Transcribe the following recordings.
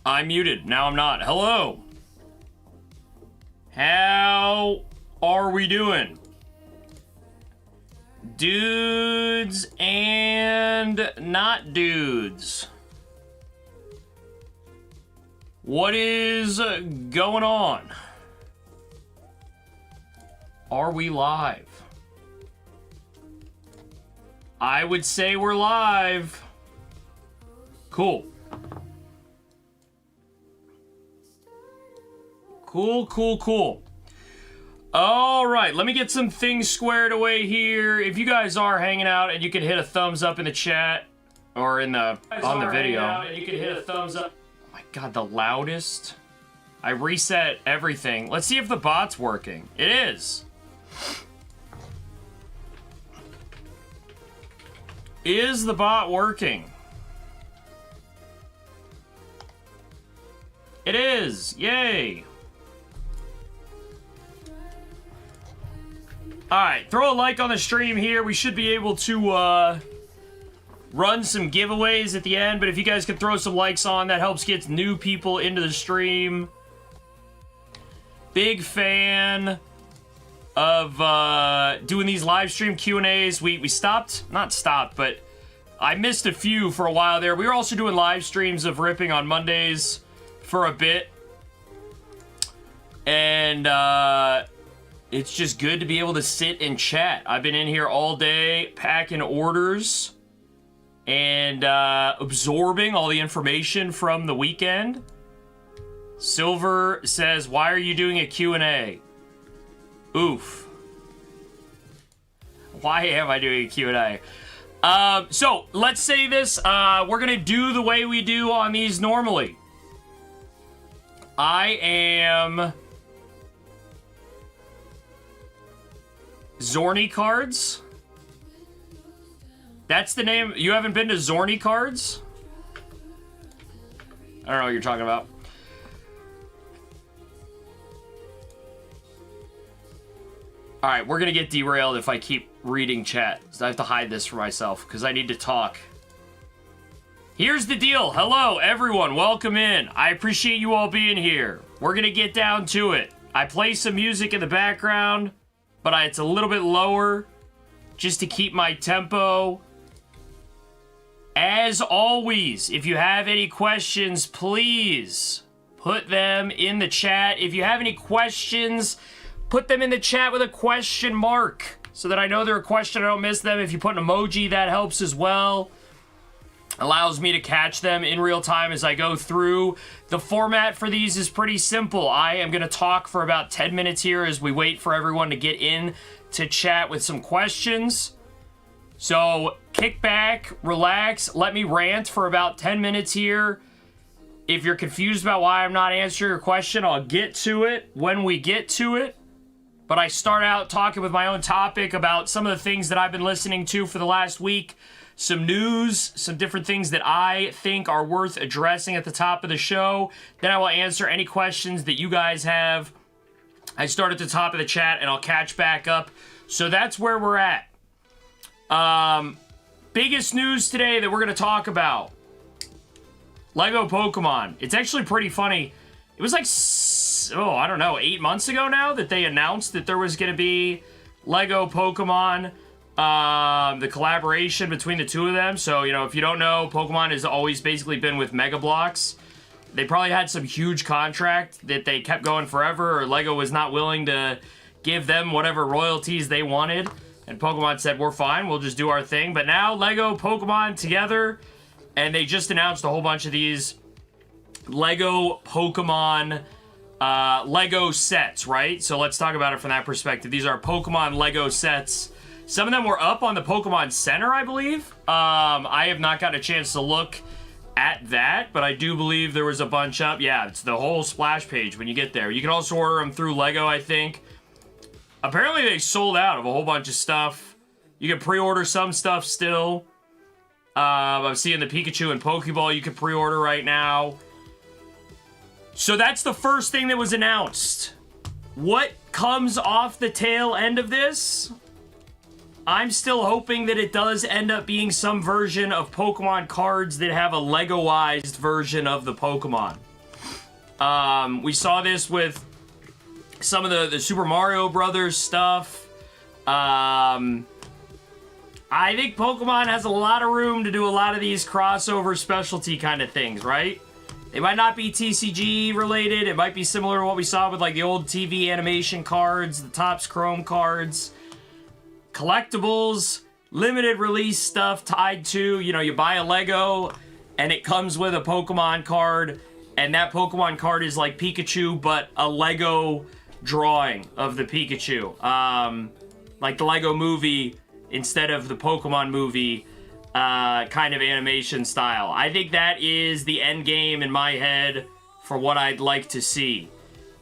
I'm muted. Now I'm not. Hello. How are we doing? Dudes and not dudes. What is going on? Are we live? I would say we're live. Cool. Cool. All right, let me get some things squared away here. If you guys are hanging out, and you can hit a thumbs up in the chat or in the on the video. And you can hit a thumbs up. Oh my god, the loudest. I reset everything. Let's see if the bot's working. It is. Is the bot working? It is. Yay. Alright, throw a like on the stream here. We should be able to run some giveaways at the end, but if you guys could throw some likes on, that helps get new people into the stream. Big fan of doing these live stream Q&As. We stopped, not stopped, but I missed a few for a while there. We were also doing live streams of ripping on Mondays for a bit. And it's just good to be able to sit and chat. I've been in here all day packing orders and absorbing all the information from the weekend. Silver says, why are you doing a Q&A? Oof. Why am I doing a Q&A? So, let's say this. We're going to do the way we do on these normally. I am Zorny Cards. That's the name. You haven't been to Zorny Cards? I don't know what you're talking about. Alright, we're gonna get derailed if I keep reading chat. So I have to hide this for myself, because I need to talk. Here's the deal. Hello, everyone. Welcome in. I appreciate you all being here. We're gonna get down to it. I play some music in the background, but it's a little bit lower, just to keep my tempo. As always, if you have any questions, please put them in the chat. If you have any questions, put them in the chat with a question mark so that I know they're a question, I don't miss them. If you put an emoji, that helps as well. Allows me to catch them in real time as I go through. The format for these is pretty simple. I am going to talk for about 10 minutes here as we wait for everyone to get in to chat with some questions. So kick back, relax, let me rant for about 10 minutes here. If you're confused about why I'm not answering your question, I'll get to it when we get to it. But I start out talking with my own topic about some of the things that I've been listening to for the last week. Some news, some different things that I think are worth addressing at the top of the show. Then I will answer any questions that you guys have. I start at the top of the chat and I'll catch back up. So that's where we're at. Biggest news today that we're going to talk about. Lego Pokemon. It's actually pretty funny. It was like, I don't know, 8 months ago now that they announced that there was going to be Lego Pokemon. The collaboration between the two of them. So, you know, if you don't know, Pokemon has always basically been with Mega Bloks. They probably had some huge contract that they kept going forever, or Lego was not willing to give them whatever royalties they wanted. And Pokemon said, we're fine, we'll just do our thing. But now, Lego, Pokemon together, and they just announced a whole bunch of these Lego Pokemon Lego sets, right? So let's talk about it from that perspective. These are Pokemon Lego sets. Some of them were up on the Pokemon Center, I believe. I have not got a chance to look at that, but I do believe there was a bunch up. Yeah, it's the whole splash page when you get there. You can also order them through Lego, I think. Apparently they sold out of a whole bunch of stuff. You can pre-order some stuff still. I'm seeing the Pikachu and Pokeball you can pre-order right now. So that's the first thing that was announced. What comes off the tail end of this? I'm still hoping that it does end up being some version of Pokemon cards that have a Lego-ized version of the Pokemon. We saw this with some of the Super Mario Brothers stuff. I think Pokemon has a lot of room to do a lot of these crossover specialty kind of things, right? They might not be TCG related. It might be similar to what we saw with like the old TV animation cards, the Topps Chrome cards, collectibles, limited release stuff tied to, you know, you buy a Lego and it comes with a Pokemon card, and that Pokemon card is like Pikachu, but a Lego drawing of the Pikachu. Like the Lego movie instead of the Pokemon movie kind of animation style. I think that is the end game in my head for what I'd like to see.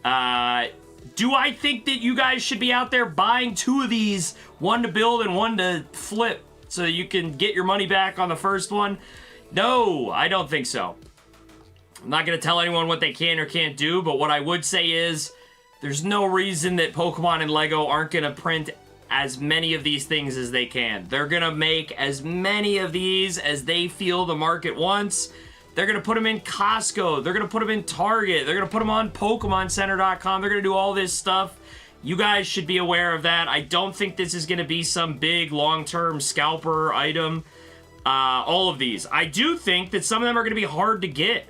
Do I think that you guys should be out there buying 2 of these, one to build and one to flip, so that you can get your money back on the first one? No, I don't think so. I'm not going to tell anyone what they can or can't do, but what I would say is there's no reason that Pokemon and Lego aren't going to print as many of these things as they can. They're going to make as many of these as they feel the market wants. They're going to put them in Costco. They're going to put them in Target. They're going to put them on PokemonCenter.com. They're going to do all this stuff. You guys should be aware of that. I don't think this is going to be some big long-term scalper item. All of these. I do think that some of them are going to be hard to get.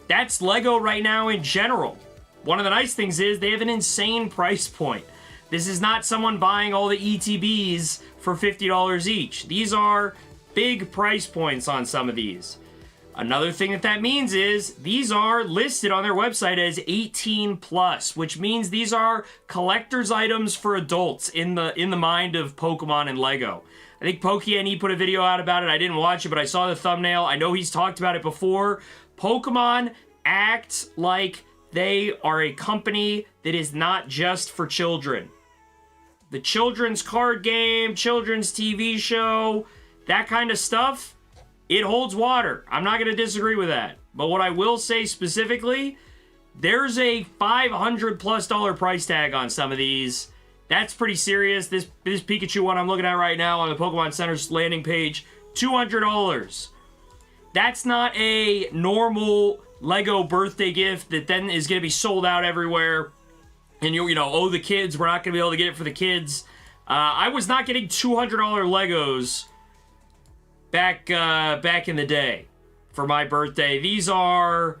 That's Lego right now in general. One of the nice things is they have an insane price point. This is not someone buying all the ETBs for $50 each. These are big price points on some of these. Another thing that means is these are listed on their website as 18 plus, which means these are collector's items for adults in the mind of Pokemon and Lego. I think Pokey put a video out about it. I didn't watch it, but I saw the thumbnail. I know he's talked about it before. Pokemon acts like they are a company that is not just for children. The children's card game, children's TV show, that kind of stuff, it holds water. I'm not going to disagree with that. But what I will say specifically, there's a $500+ price tag on some of these. That's pretty serious. This Pikachu one I'm looking at right now on the Pokemon Center's landing page, $200. That's not a normal Lego birthday gift that then is going to be sold out everywhere. And you know, oh, the kids, we're not going to be able to get it for the kids. I was not getting $200 Legos back in the day for my birthday. These are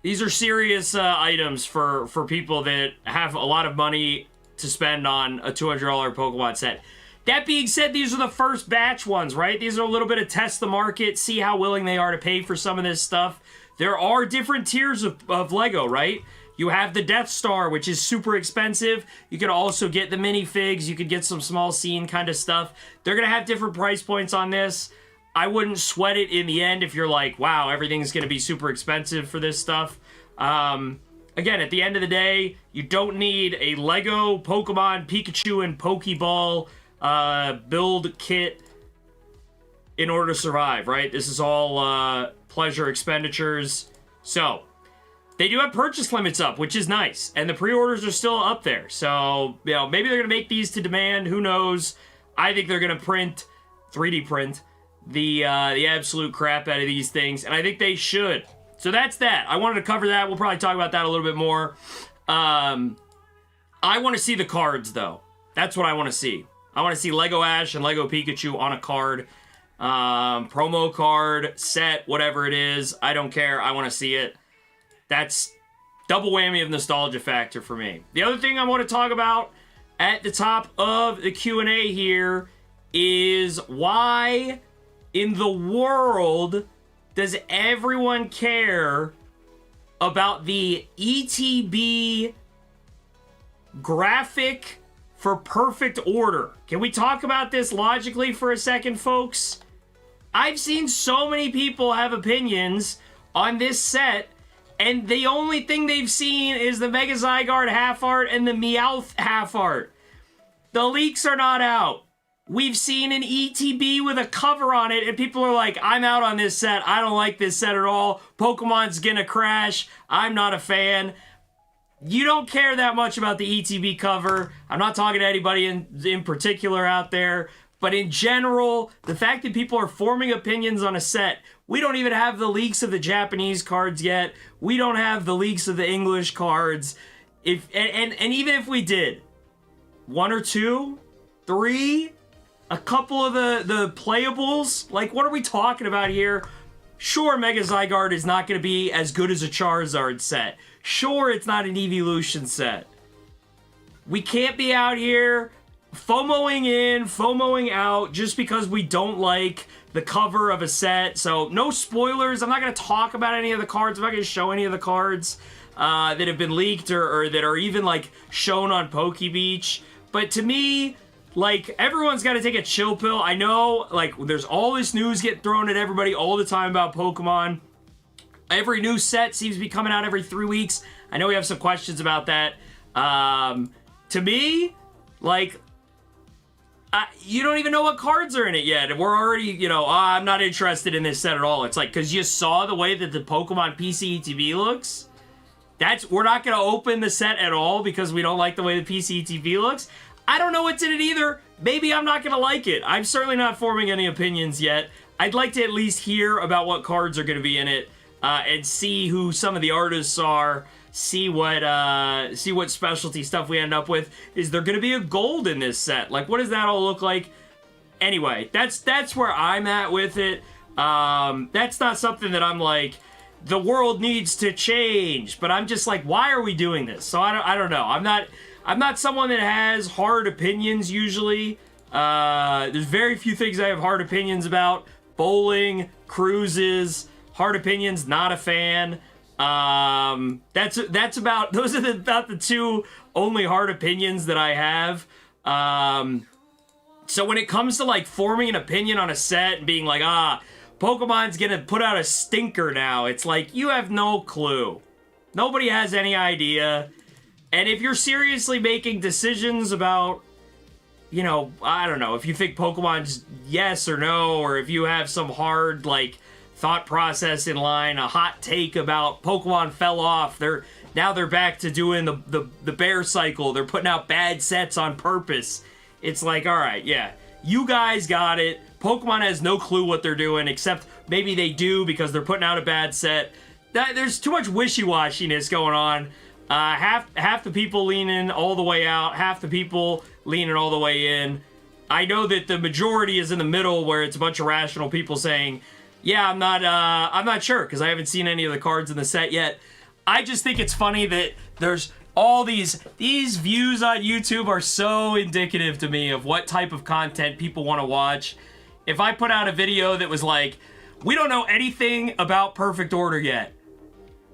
serious items for people that have a lot of money to spend on a $200 Pokemon set. That being said, these are the first batch ones, right? These are a little bit of test the market, see how willing they are to pay for some of this stuff. There are different tiers of Lego, right? You have the Death Star, which is super expensive. You could also get the minifigs. You could get some small scene kind of stuff. They're going to have different price points on this. I wouldn't sweat it in the end if you're like, wow, everything's going to be super expensive for this stuff. Again, at the end of the day, you don't need a Lego Pokemon Pikachu and Pokeball build kit in order to survive, right? This is all pleasure expenditures. So they do have purchase limits up, which is nice. And the pre-orders are still up there. So, you know, maybe they're going to make these to demand. Who knows? I think they're going to 3D print the absolute crap out of these things. And I think they should. So that's that. I wanted to cover that. We'll probably talk about that a little bit more. I want to see the cards, though. That's what I want to see. I want to see Lego Ash and Lego Pikachu on a card. Promo card, set, whatever it is. I don't care. I want to see it. That's double whammy of nostalgia factor for me. The other thing I want to talk about at the top of the Q&A here is why in the world does everyone care about the ETB graphic for Perfect Order? Can we talk about this logically for a second, folks? I've seen so many people have opinions on this set, and the only thing they've seen is the Mega Zygarde half art and the Meowth half art. The leaks are not out. We've seen an ETB with a cover on it, and people are like, I'm out on this set. I don't like this set at all. Pokemon's gonna crash. I'm not a fan. You don't care that much about the ETB cover. I'm not talking to anybody in particular out there, But in general, the fact that people are forming opinions on a set, we don't even have the leaks of the Japanese cards yet. We don't have the leaks of the English cards. And even if we did, 1 or 2, 3, a couple of the playables, like what are we talking about here? Sure, Mega Zygarde is not going to be as good as a Charizard set. Sure, it's not an Evolution set. We can't be out here FOMOing in, FOMOing out just because we don't like the cover of a set. So no spoilers. I'm not going to talk about any of the cards. I'm not going to show any of the cards that have been leaked or that are even like shown on PokeBeach. But to me, like, everyone's got to take a chill pill. I know, like, there's all this news getting thrown at everybody all the time about Pokemon. Every new set seems to be coming out every 3 weeks. I know we have some questions about that. To me, like, you don't even know what cards are in it yet. And we're already, you know, I'm not interested in this set at all. It's like, because you saw the way that the Pokemon PCETV looks. We're not going to open the set at all because we don't like the way the PCETV looks. I don't know what's in it either. Maybe I'm not going to like it. I'm certainly not forming any opinions yet. I'd like to at least hear about what cards are going to be in it and see who some of the artists are. See what specialty stuff we end up with. Is there going to be a gold in this set? Like, what does that all look like? Anyway, that's where I'm at with it. That's not something that I'm like, the world needs to change. But I'm just like, why are we doing this? So I don't know. I'm not someone that has hard opinions usually. There's very few things I have hard opinions about. Bowling, cruises, hard opinions, not a fan. Those are about the two only hard opinions that I have. So when it comes to like forming an opinion on a set and being like, Pokemon's gonna put out a stinker now, it's like, you have no clue. Nobody has any idea. And if you're seriously making decisions about, you know, I don't know, if you think Pokemon's yes or no, or if you have some hard, like, thought process in line, a hot take about Pokemon fell off, now they're back to doing the bear cycle, they're putting out bad sets on purpose. It's like, alright, yeah, you guys got it. Pokemon has no clue what they're doing, except maybe they do because they're putting out a bad set. There's too much wishy-washiness going on. Half the people leaning all the way out, half the people leaning all the way in. I know that the majority is in the middle, where it's a bunch of rational people saying, yeah, I'm not sure, because I haven't seen any of the cards in the set yet. I just think it's funny that there's all these views on YouTube are so indicative to me of what type of content people want to watch. If I put out a video that was like, we don't know anything about Perfect Order yet,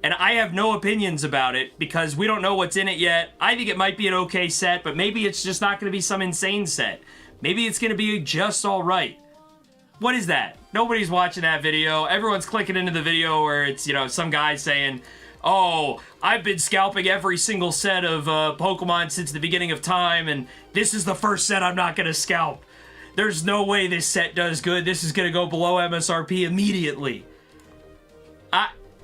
and I have no opinions about it because we don't know what's in it yet. I think it might be an okay set, but maybe it's just not going to be some insane set. Maybe it's going to be just all right. What is that? Nobody's watching that video. Everyone's clicking into the video where it's, you know, some guy saying, oh, I've been scalping every single set of Pokemon since the beginning of time, and this is the first set I'm not going to scalp. There's no way this set does good. This is going to go below MSRP immediately.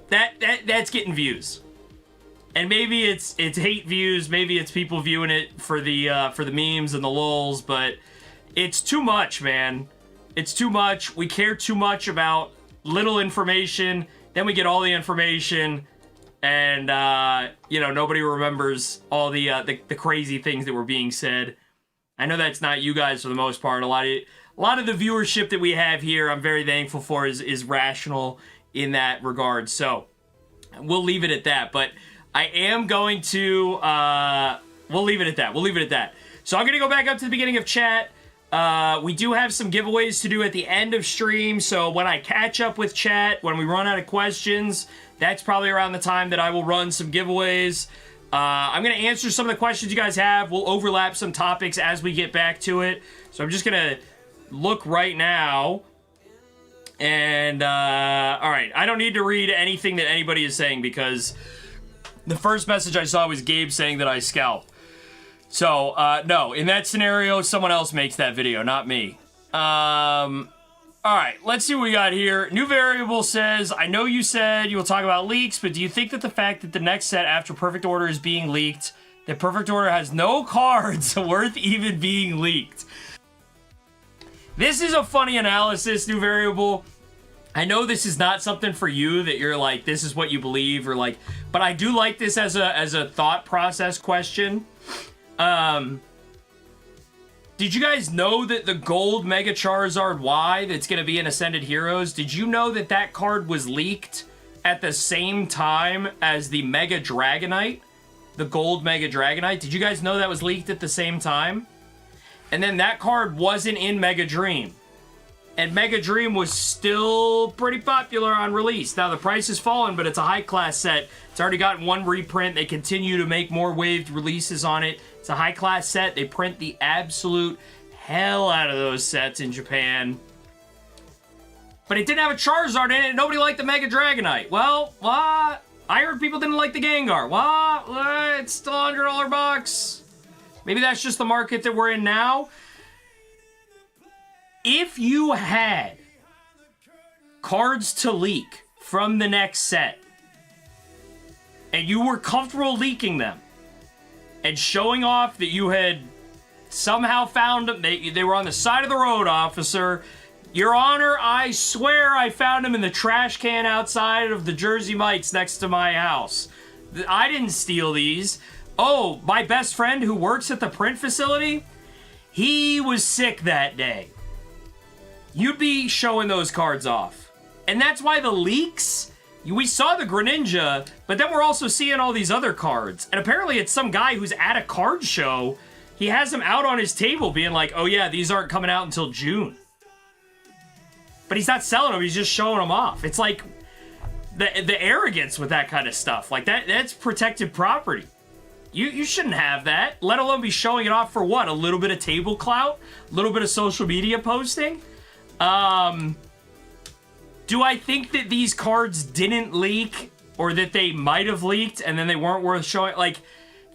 That's getting views. And maybe it's hate views, maybe it's people viewing it for the memes and the lulz, but it's too much, man. It's too much. We care too much about little information, then we get all the information, and you know, nobody remembers all the crazy things that were being said. I know that's not you guys for the most part. A lot of the viewership that we have here, I'm very thankful for, is rational in that regard. So we'll leave it at that. But I am going to we'll leave it at that. So I'm gonna go back up to the beginning of chat. We do have some giveaways to do at the end of stream, so when I catch up with chat, when we run out of questions, that's probably around the time that I will run some giveaways. I'm going to answer some of the questions you guys have. We'll overlap some topics as we get back to it. So I'm just going to look right now. And, alright, I don't need to read anything that anybody is saying because the first message I saw was Gabe saying that I scalp. So, no, in that scenario, someone else makes that video, not me. Alright, let's see what we got here. New Variable says, I know you said you will talk about leaks, but do you think that the fact that the next set after Perfect Order is being leaked, that Perfect Order has no cards worth even being leaked? This is a funny analysis, new variable. I know this is not something for you that you're like, this is what you believe, or like, but I do like this as a thought process question. Did you guys know that the gold Mega Charizard Y that's going to be in Ascended Heroes, did you know that that card was leaked at the same time as the Mega Dragonite? The gold Mega Dragonite? Did you guys know that was leaked at the same time? And then that card wasn't in Mega Dream. And Mega Dream was still pretty popular on release. Now, the price has fallen, but it's a high-class set. It's already gotten one reprint. They continue to make more waved releases on it. It's a high-class set. They print the absolute hell out of those sets in Japan. But it didn't have a Charizard in it. Nobody liked the Mega Dragonite. Well, what? I heard people didn't like the Gengar. What? It's still $100 box. Maybe that's just the market that we're in now. If you had cards to leak from the next set, and you were comfortable leaking them, and showing off that you had somehow found them, they were on the side of the road, officer. Your Honor, I swear I found them in the trash can outside of the Jersey Mike's next to my house. I didn't steal these. Oh, my best friend who works at the print facility, he was sick that day. You'd be showing those cards off. And that's why the leaks, we saw the Greninja, but then we're also seeing all these other cards. And apparently it's some guy who's at a card show. He has them out on his table being like, oh yeah, these aren't coming out until June. But he's not selling them, he's just showing them off. It's like the arrogance with that kind of stuff. Like that's protected property. You shouldn't have that, let alone be showing it off for what? A little bit of table clout? A little bit of social media posting? Do I think that these cards didn't leak, or that they might have leaked and then they weren't worth showing? Like,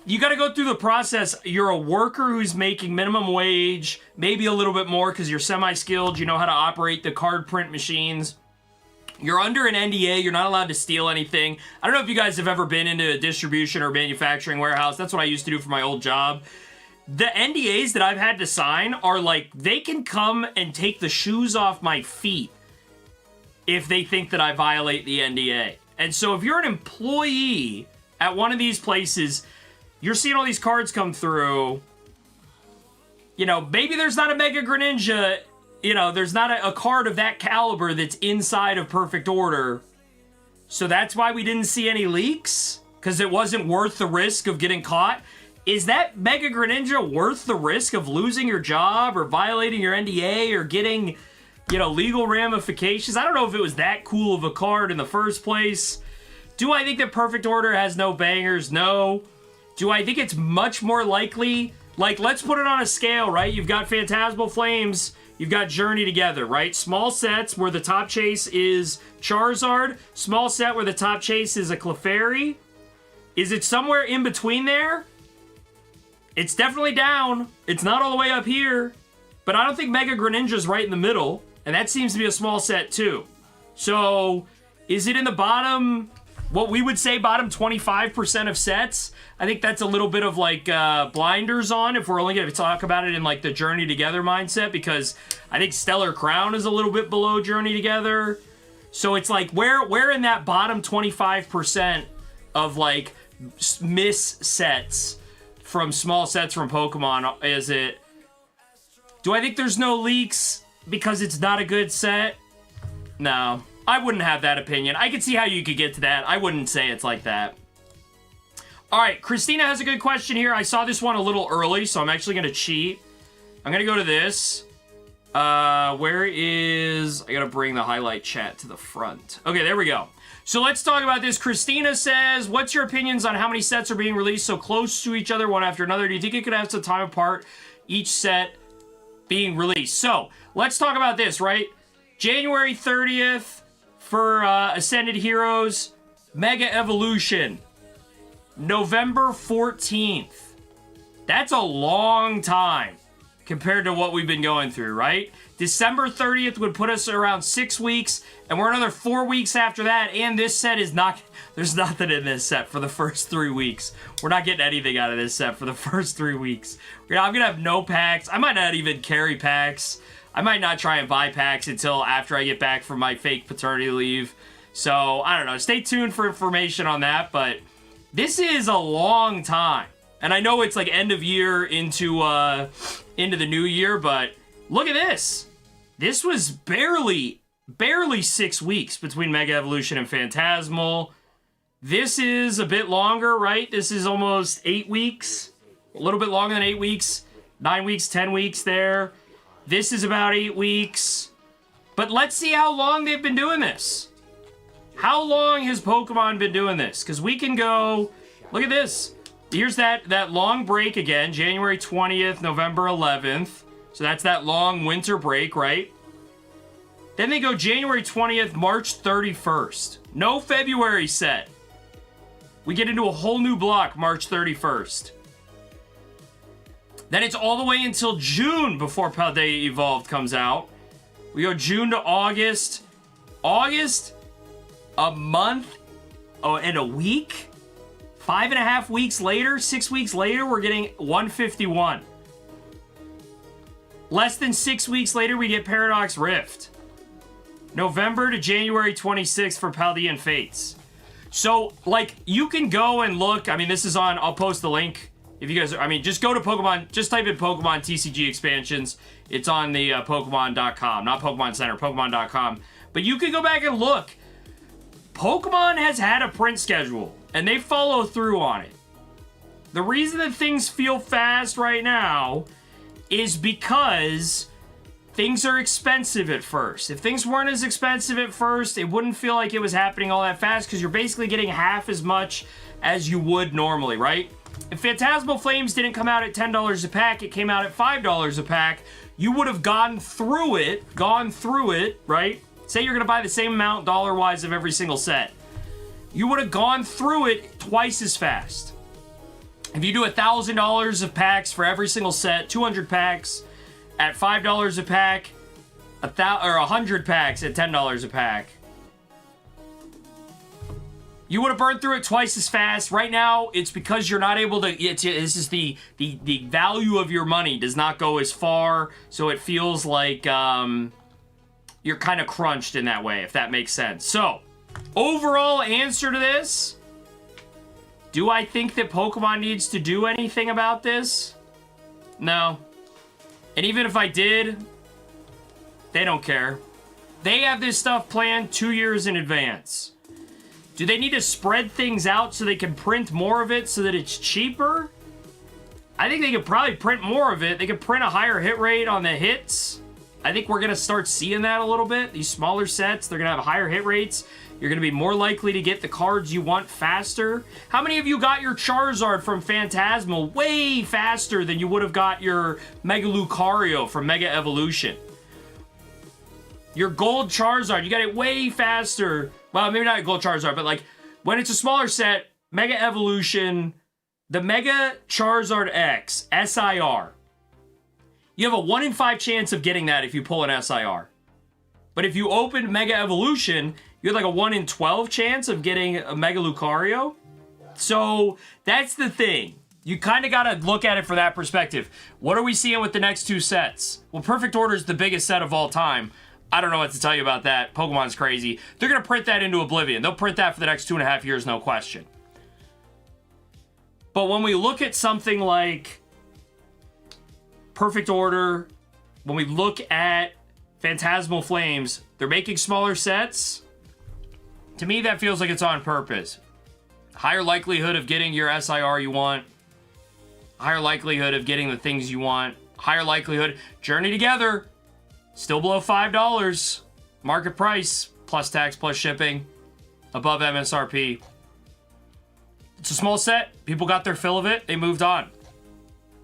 you got to go through the process. You're a worker who's making minimum wage, maybe a little bit more because you're semi-skilled, you know how to operate the card print machines. You're under an NDA, you're not allowed to steal anything. I don't know if you guys have ever been into a distribution or manufacturing warehouse. That's what I used to do for my old job. The NDAs that I've had to sign are like, they can come and take the shoes off my feet if they think that I violate the NDA. And so if you're an employee at one of these places, you're seeing all these cards come through, you know, maybe there's not a Mega Greninja, you know, there's not a card of that caliber that's inside of Perfect Order. So that's why we didn't see any leaks, because it wasn't worth the risk of getting caught. Is that Mega Greninja worth the risk of losing your job or violating your NDA or getting, you know, legal ramifications? I don't know if it was that cool of a card in the first place. Do I think that Perfect Order has no bangers? No. Do I think it's much more likely? Like, let's put it on a scale, right? You've got Phantasmal Flames, you've got Journey Together, right? Small sets where the top chase is Charizard, small set where the top chase is a Clefairy. Is it somewhere in between there? It's definitely down. It's not all the way up here. But I don't think Mega Greninja's right in the middle. And that seems to be a small set too. So, is it in the bottom, what we would say bottom 25% of sets? I think that's a little bit of like blinders on if we're only going to talk about it in like the Journey Together mindset. Because I think Stellar Crown is a little bit below Journey Together. So it's like, where in that bottom 25% of like miss sets from small sets from Pokemon is it? Do I think there's no leaks because it's not a good set? No, I wouldn't have that opinion. I could see how you could get to that. I wouldn't say it's like that. All right, Christina has a good question here. I saw this one a little early, so I'm actually going to cheat. I'm going to go to this. Where is... I got to bring the highlight chat to the front. Okay, there we go. So let's talk about this. Christina says, what's your opinions on how many sets are being released so close to each other, one after another? Do you think it could have some time apart, each set being released? So, let's talk about this, right? January 30th for Ascended Heroes, Mega Evolution. November 14th. That's a long time compared to what we've been going through, right? December 30th would put us around 6 weeks, and we're another 4 weeks after that, and this set is not... There's nothing in this set for the first 3 weeks. We're not getting anything out of this set for the first 3 weeks. I'm going to have no packs. I might not even carry packs. I might not try and buy packs until after I get back from my fake paternity leave. So, I don't know. Stay tuned for information on that, but this is a long time. And I know it's like end of year into the new year, but look at this. This was barely 6 weeks between Mega Evolution and Phantasmal. This is a bit longer, right? This is almost 8 weeks. A little bit longer than 8 weeks. 9 weeks, 10 weeks there. This is about 8 weeks. But let's see how long they've been doing this. How long has Pokemon been doing this? Because we can go... Look at this. Here's that long break again. January 20th, November 11th. So that's that long winter break, right? Then they go January 20th, March 31st. No February set. We get into a whole new block March 31st. Then it's all the way until June before Paldea Evolved comes out. We go June to August. August, a month and a week. 5.5 weeks later, 6 weeks later, we're getting 151. Less than 6 weeks later, we get Paradox Rift. November to January 26th for Paldean Fates. So, like, you can go and look. I mean, this is on, I'll post the link. If you guys, I mean, just go to Pokemon, just type in Pokemon TCG expansions. It's on the Pokemon.com, not Pokemon Center, Pokemon.com. But you can go back and look. Pokemon has had a print schedule, and they follow through on it. The reason that things feel fast right now is because things are expensive at first. If things weren't as expensive at first, it wouldn't feel like it was happening all that fast because you're basically getting half as much as you would normally, right? If Phantasmal Flames didn't come out at $10 a pack, it came out at $5 a pack, you would have gone through it, right? Say you're going to buy the same amount dollar-wise of every single set. You would have gone through it twice as fast. If you do $1,000 of packs for every single set, 200 packs at $5 a pack, 100 packs at $10 a pack, you would have burned through it twice as fast. Right now, it's because you're not able to... This is the value of your money does not go as far, so it feels like you're kind of crunched in that way, if that makes sense. So, overall answer to this... Do I think that Pokemon needs to do anything about this? No. And even if I did, they don't care. They have this stuff planned 2 years in advance. Do they need to spread things out so they can print more of it so that it's cheaper? I think they could probably print more of it. They could print a higher hit rate on the hits. I think we're going to start seeing that a little bit. These smaller sets, they're going to have higher hit rates. You're going to be more likely to get the cards you want faster. How many of you got your Charizard from Phantasmal way faster than you would have got your Mega Lucario from Mega Evolution? Your Gold Charizard, you got it way faster. Well, maybe not a Gold Charizard, but like when it's a smaller set, Mega Evolution, the Mega Charizard X, SIR. You have a 1 in 5 chance of getting that if you pull an SIR. But if you open Mega Evolution, you have like a 1 in 12 chance of getting a Mega Lucario. So that's the thing. You kind of got to look at it from that perspective. What are we seeing with the next 2 sets? Well, Perfect Order is the biggest set of all time. I don't know what to tell you about that. Pokemon's crazy. They're going to print that into oblivion. They'll print that for the next 2.5 years, no question. But when we look at something like Perfect Order, when we look at Phantasmal Flames, they're making smaller sets. To me, that feels like it's on purpose. Higher likelihood of getting your SIR you want. Higher likelihood of getting the things you want. Higher likelihood. Journey Together. Still below $5. Market price. Plus tax, plus shipping. Above MSRP. It's a small set. People got their fill of it. They moved on.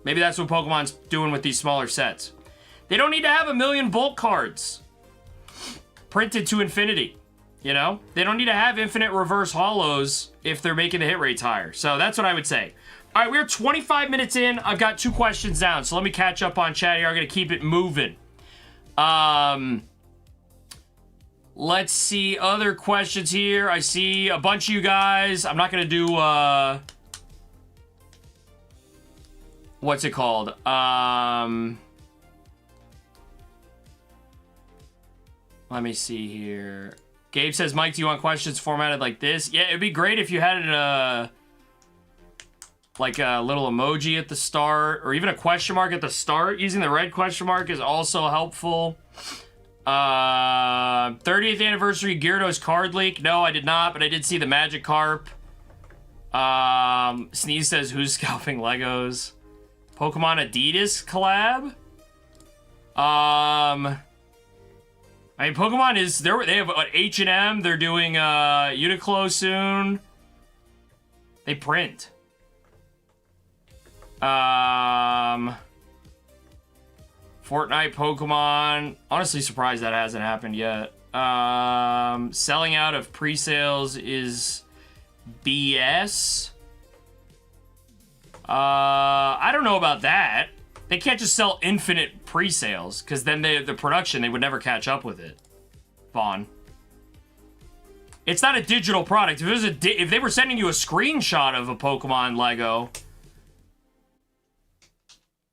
Maybe that's what Pokemon's doing with these smaller sets. They don't need to have 1 million bulk cards printed to infinity. You know? They don't need to have infinite reverse holos if they're making the hit rates higher. So that's what I would say. All right, we're 25 minutes in. I've got 2 questions down, so let me catch up on chat here. I'm going to keep it moving. Let's see other questions here. I see a bunch of you guys. I'm not going to do, what's it called? Let me see here. Gabe says, Mike, do you want questions formatted like this? Yeah, it'd be great if you had it, like a little emoji at the start, or even a question mark at the start. Using the red question mark is also helpful. 30th anniversary Gyarados card leak. No, I did not, but I did see the Magikarp. Sneeze says, who's scalping Legos? Pokemon Adidas collab? I mean, Pokemon is there. They have H&M. They're doing Uniqlo soon. They print. Fortnite, Pokemon. Honestly, surprised that hasn't happened yet. Selling out of pre-sales is BS. I don't know about that. They can't just sell infinite pre-sales, because then the production, they would never catch up with it. Vaughn. It's not a digital product. If it was if they were sending you a screenshot of a Pokemon Lego,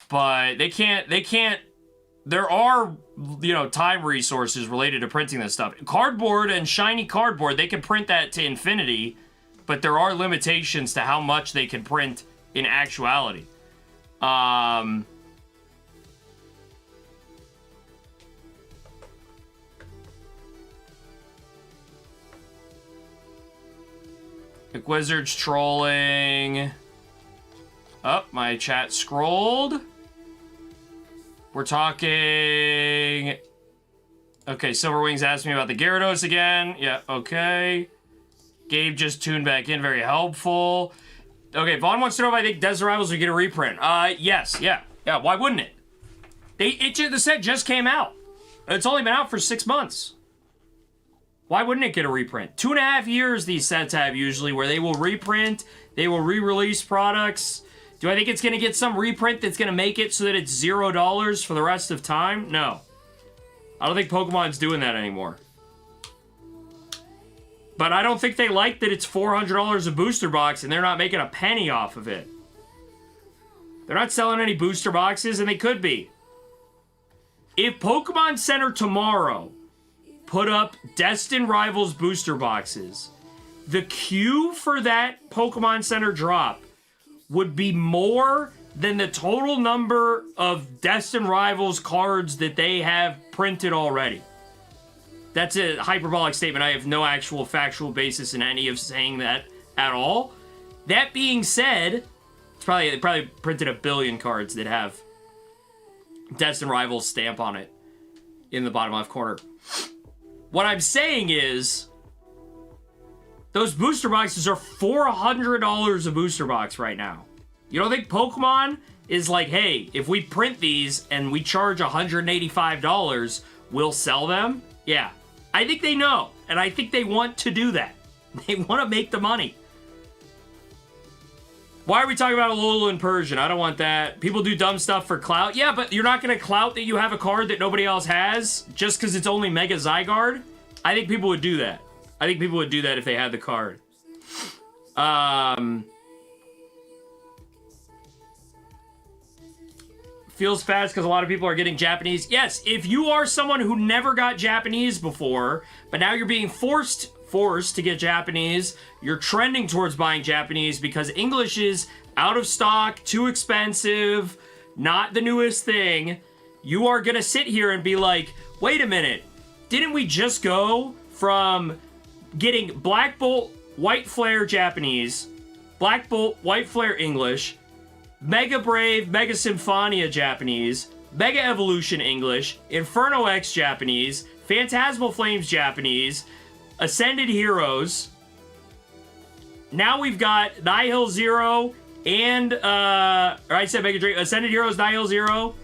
but they can't. There are, you know, time resources related to printing this stuff. Cardboard and shiny cardboard, they can print that to infinity, but there are limitations to how much they can print in actuality. Wizards trolling. Oh, my chat scrolled. We're talking... Okay, Silverwings asked me about the Gyarados again. Yeah, okay. Gabe just tuned back in. Very helpful. Okay, Vaughn wants to know if I think Desert Rivals will get a reprint. Yes, yeah. Yeah, why wouldn't it? The set just came out. It's only been out for 6 months. Why wouldn't it get a reprint? 2.5 years these sets have usually, where they will reprint, they will re-release products. Do I think it's going to get some reprint that's going to make it so that it's $0 for the rest of time? No. I don't think Pokemon's doing that anymore. But I don't think they like that it's $400 a booster box and they're not making a penny off of it. They're not selling any booster boxes, and they could be. If Pokemon Center tomorrow put up Destined Rivals booster boxes, the queue for that Pokemon Center drop would be more than the total number of Destined Rivals cards that they have printed already. That's a hyperbolic statement. I have no actual factual basis in any of saying that at all. That being said, they probably printed 1 billion cards that have Destined Rivals stamp on it in the bottom left corner. What I'm saying is, those booster boxes are $400 a booster box right now. You don't think Pokemon is like, hey, if we print these and we charge $185, we'll sell them? Yeah. I think they know, and I think they want to do that. They want to make the money. Why are we talking about Alolan Persian? I don't want that. People do dumb stuff for clout. Yeah, but you're not going to clout that you have a card that nobody else has just because it's only Mega Zygarde? I think people would do that. I think people would do that if they had the card. Feels fast because a lot of people are getting Japanese. Yes, if you are someone who never got Japanese before, but now you're being forced to get Japanese, you're trending towards buying Japanese because English is out of stock, too expensive, not the newest thing, you are gonna sit here and be like, wait a minute, didn't we just go from getting Black Bolt, White Flare Japanese, Black Bolt, White Flare English, Mega Brave, Mega Symphonia Japanese, Mega Evolution English, Inferno X Japanese, Phantasmal Flames Japanese, Ascended Heroes. Now we've got Nihil Zero and, or I said Mega Drake, Ascended Heroes, Nihil Zero.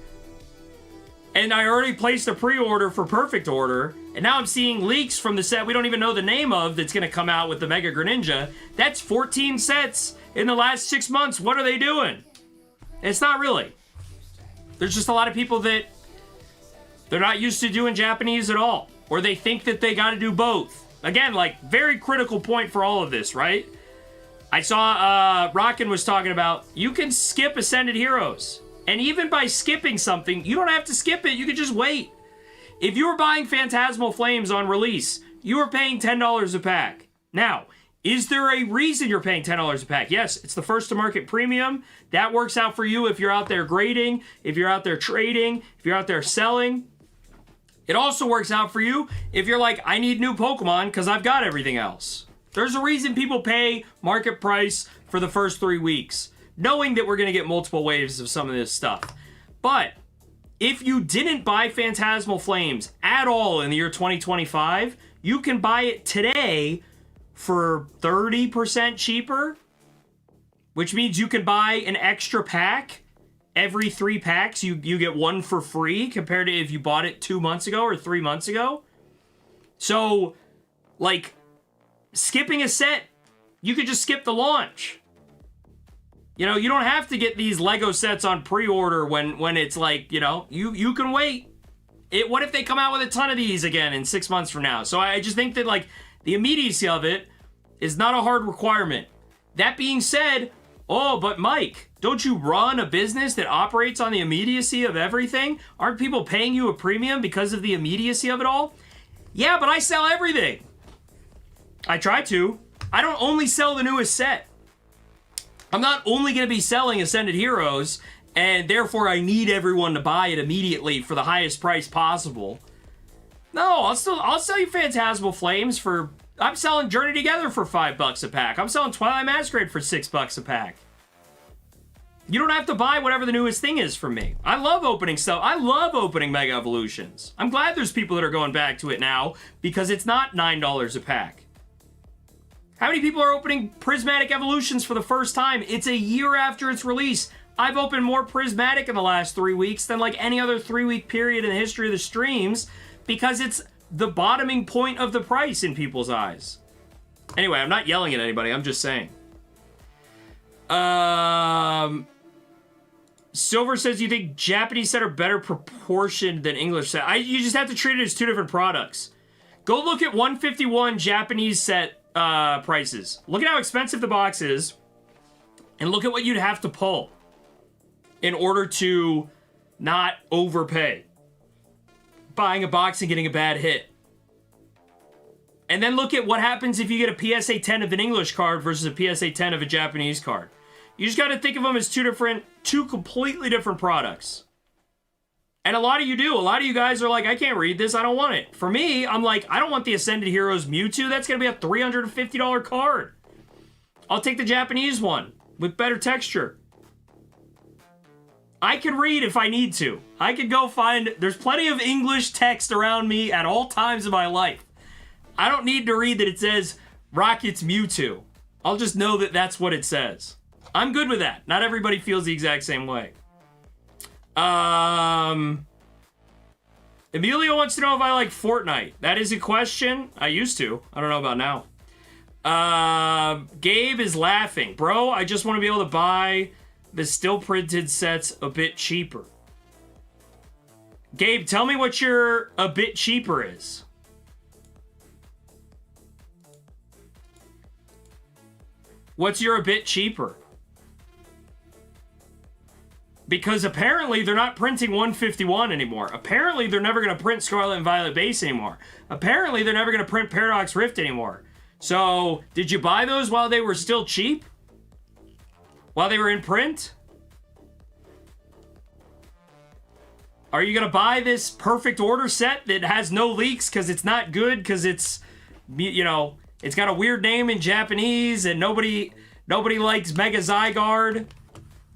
And I already placed a pre-order for Perfect Order. And now I'm seeing leaks from the set we don't even know the name of that's going to come out with the Mega Greninja. That's 14 sets in the last 6 months. What are they doing? It's not really. There's just a lot of people that they're not used to doing Japanese at all. Or they think that they got to do both. Again, like, very critical point for all of this, right? I saw Rockin' was talking about, you can skip Ascended Heroes. And even by skipping something, you don't have to skip it. You can just wait. If you were buying Phantasmal Flames on release, you were paying $10 a pack. Now, is there a reason you're paying $10 a pack? Yes, it's the first to market premium. That works out for you if you're out there grading, if you're out there trading, if you're out there selling. It also works out for you if you're like, I need new Pokemon because I've got everything else. There's a reason people pay market price for the first 3 weeks, knowing that we're going to get multiple waves of some of this stuff. But if you didn't buy Phantasmal Flames at all in the year 2025, you can buy it today for 30% cheaper, which means you can buy an extra pack. Every 3 packs, you get 1 for free compared to if you bought it 2 months ago or 3 months ago. So, like, skipping a set, you could just skip the launch. You know, you don't have to get these Lego sets on pre-order when it's like, you know, you can wait. What if they come out with a ton of these again in 6 months from now? So I just think that, like, the immediacy of it is not a hard requirement. That being said, oh, but Mike, don't you run a business that operates on the immediacy of everything? Aren't people paying you a premium because of the immediacy of it all? Yeah, but I sell everything. I try to. I don't only sell the newest set. I'm not only going to be selling Ascended Heroes, and therefore I need everyone to buy it immediately for the highest price possible. No, I'll sell you Phantasmal Flames for... I'm selling Journey Together for $5 a pack. I'm selling Twilight Masquerade for $6 a pack. You don't have to buy whatever the newest thing is from me. I love opening stuff. I love opening Mega Evolutions. I'm glad there's people that are going back to it now because it's not $9 a pack. How many people are opening Prismatic Evolutions for the first time? It's a year after its release. I've opened more Prismatic in the last 3 weeks than like any other 3-week period in the history of the streams because it's the bottoming point of the price in people's eyes. Anyway, I'm not yelling at anybody. I'm just saying. Silver says you think Japanese set are better proportioned than English set. You just have to treat it as 2 different products. Go look at 151 Japanese set prices. Look at how expensive the box is, and look at what you'd have to pull in order to not overpay buying a box and getting a bad hit. And then look at what happens if you get a PSA 10 of an English card versus a PSA 10 of a Japanese card. You just got to think of them as two completely different products. And a lot of you do. A lot of you guys are like, I can't read this. I don't want it. For me, I'm like, I don't want the Ascended Heroes Mewtwo. That's going to be a $350 card. I'll take the Japanese one with better texture. I can read if I need to. I could go find... There's plenty of English text around me at all times of my life. I don't need to read that it says Rocket's Mewtwo. I'll just know that that's what it says. I'm good with that. Not everybody feels the exact same way. Emilio wants to know if I like Fortnite. That is a question. I used to. I don't know about now. Gabe is laughing. Bro, I just want to be able to buy the still printed sets a bit cheaper. Gabe, tell me what your a bit cheaper is. What's your a bit cheaper? Because apparently they're not printing 151 anymore. Apparently they're never going to print Scarlet and Violet Base anymore. Apparently they're never going to print Paradox Rift anymore. So, did you buy those while they were still cheap? While they were in print? Are you going to buy this perfect order set that has no leaks because it's not good, because it's, you know, it's got a weird name in Japanese and nobody likes Mega Zygarde?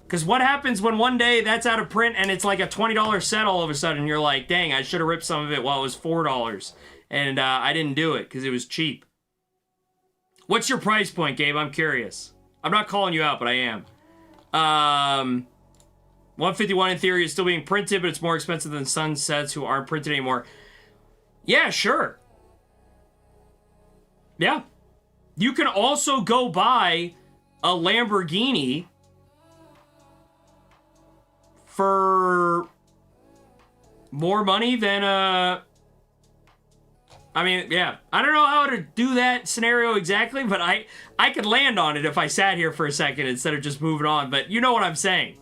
Because what happens when one day that's out of print and it's like a $20 set all of a sudden? You're like, dang, I should have ripped some of it while it was $4. And I didn't do it because it was cheap. What's your price point, Gabe? I'm curious. I'm not calling you out, but I am. 151 in theory is still being printed, but it's more expensive than Sunsets who aren't printed anymore. Yeah, sure. Yeah. You can also go buy a Lamborghini for more money than I mean, yeah. I don't know how to do that scenario exactly, but I could land on it if I sat here for a second instead of just moving on, but you know what I'm saying.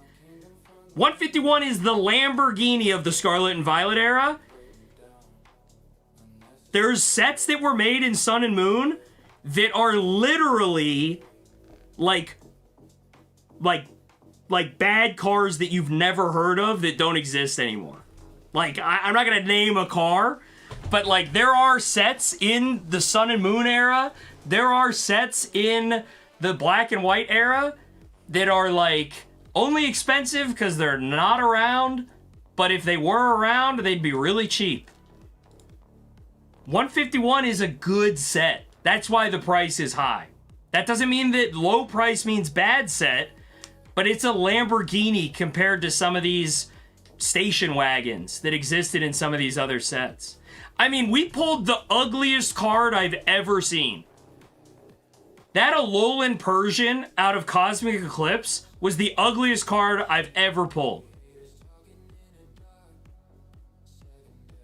151 is the Lamborghini of the Scarlet and Violet era. There's sets that were made in Sun and Moon that are literally like bad cars that you've never heard of that don't exist anymore. Like, I'm not gonna name a car, but like there are sets in the Sun and Moon era, there are sets in the black and white era that are like only expensive because they're not around, but if they were around, they'd be really cheap. 151 is a good set. That's why the price is high. That doesn't mean that low price means bad set, but it's a Lamborghini compared to some of these station wagons that existed in some of these other sets. I mean, we pulled the ugliest card I've ever seen. That Alolan Persian out of Cosmic Eclipse was the ugliest card I've ever pulled.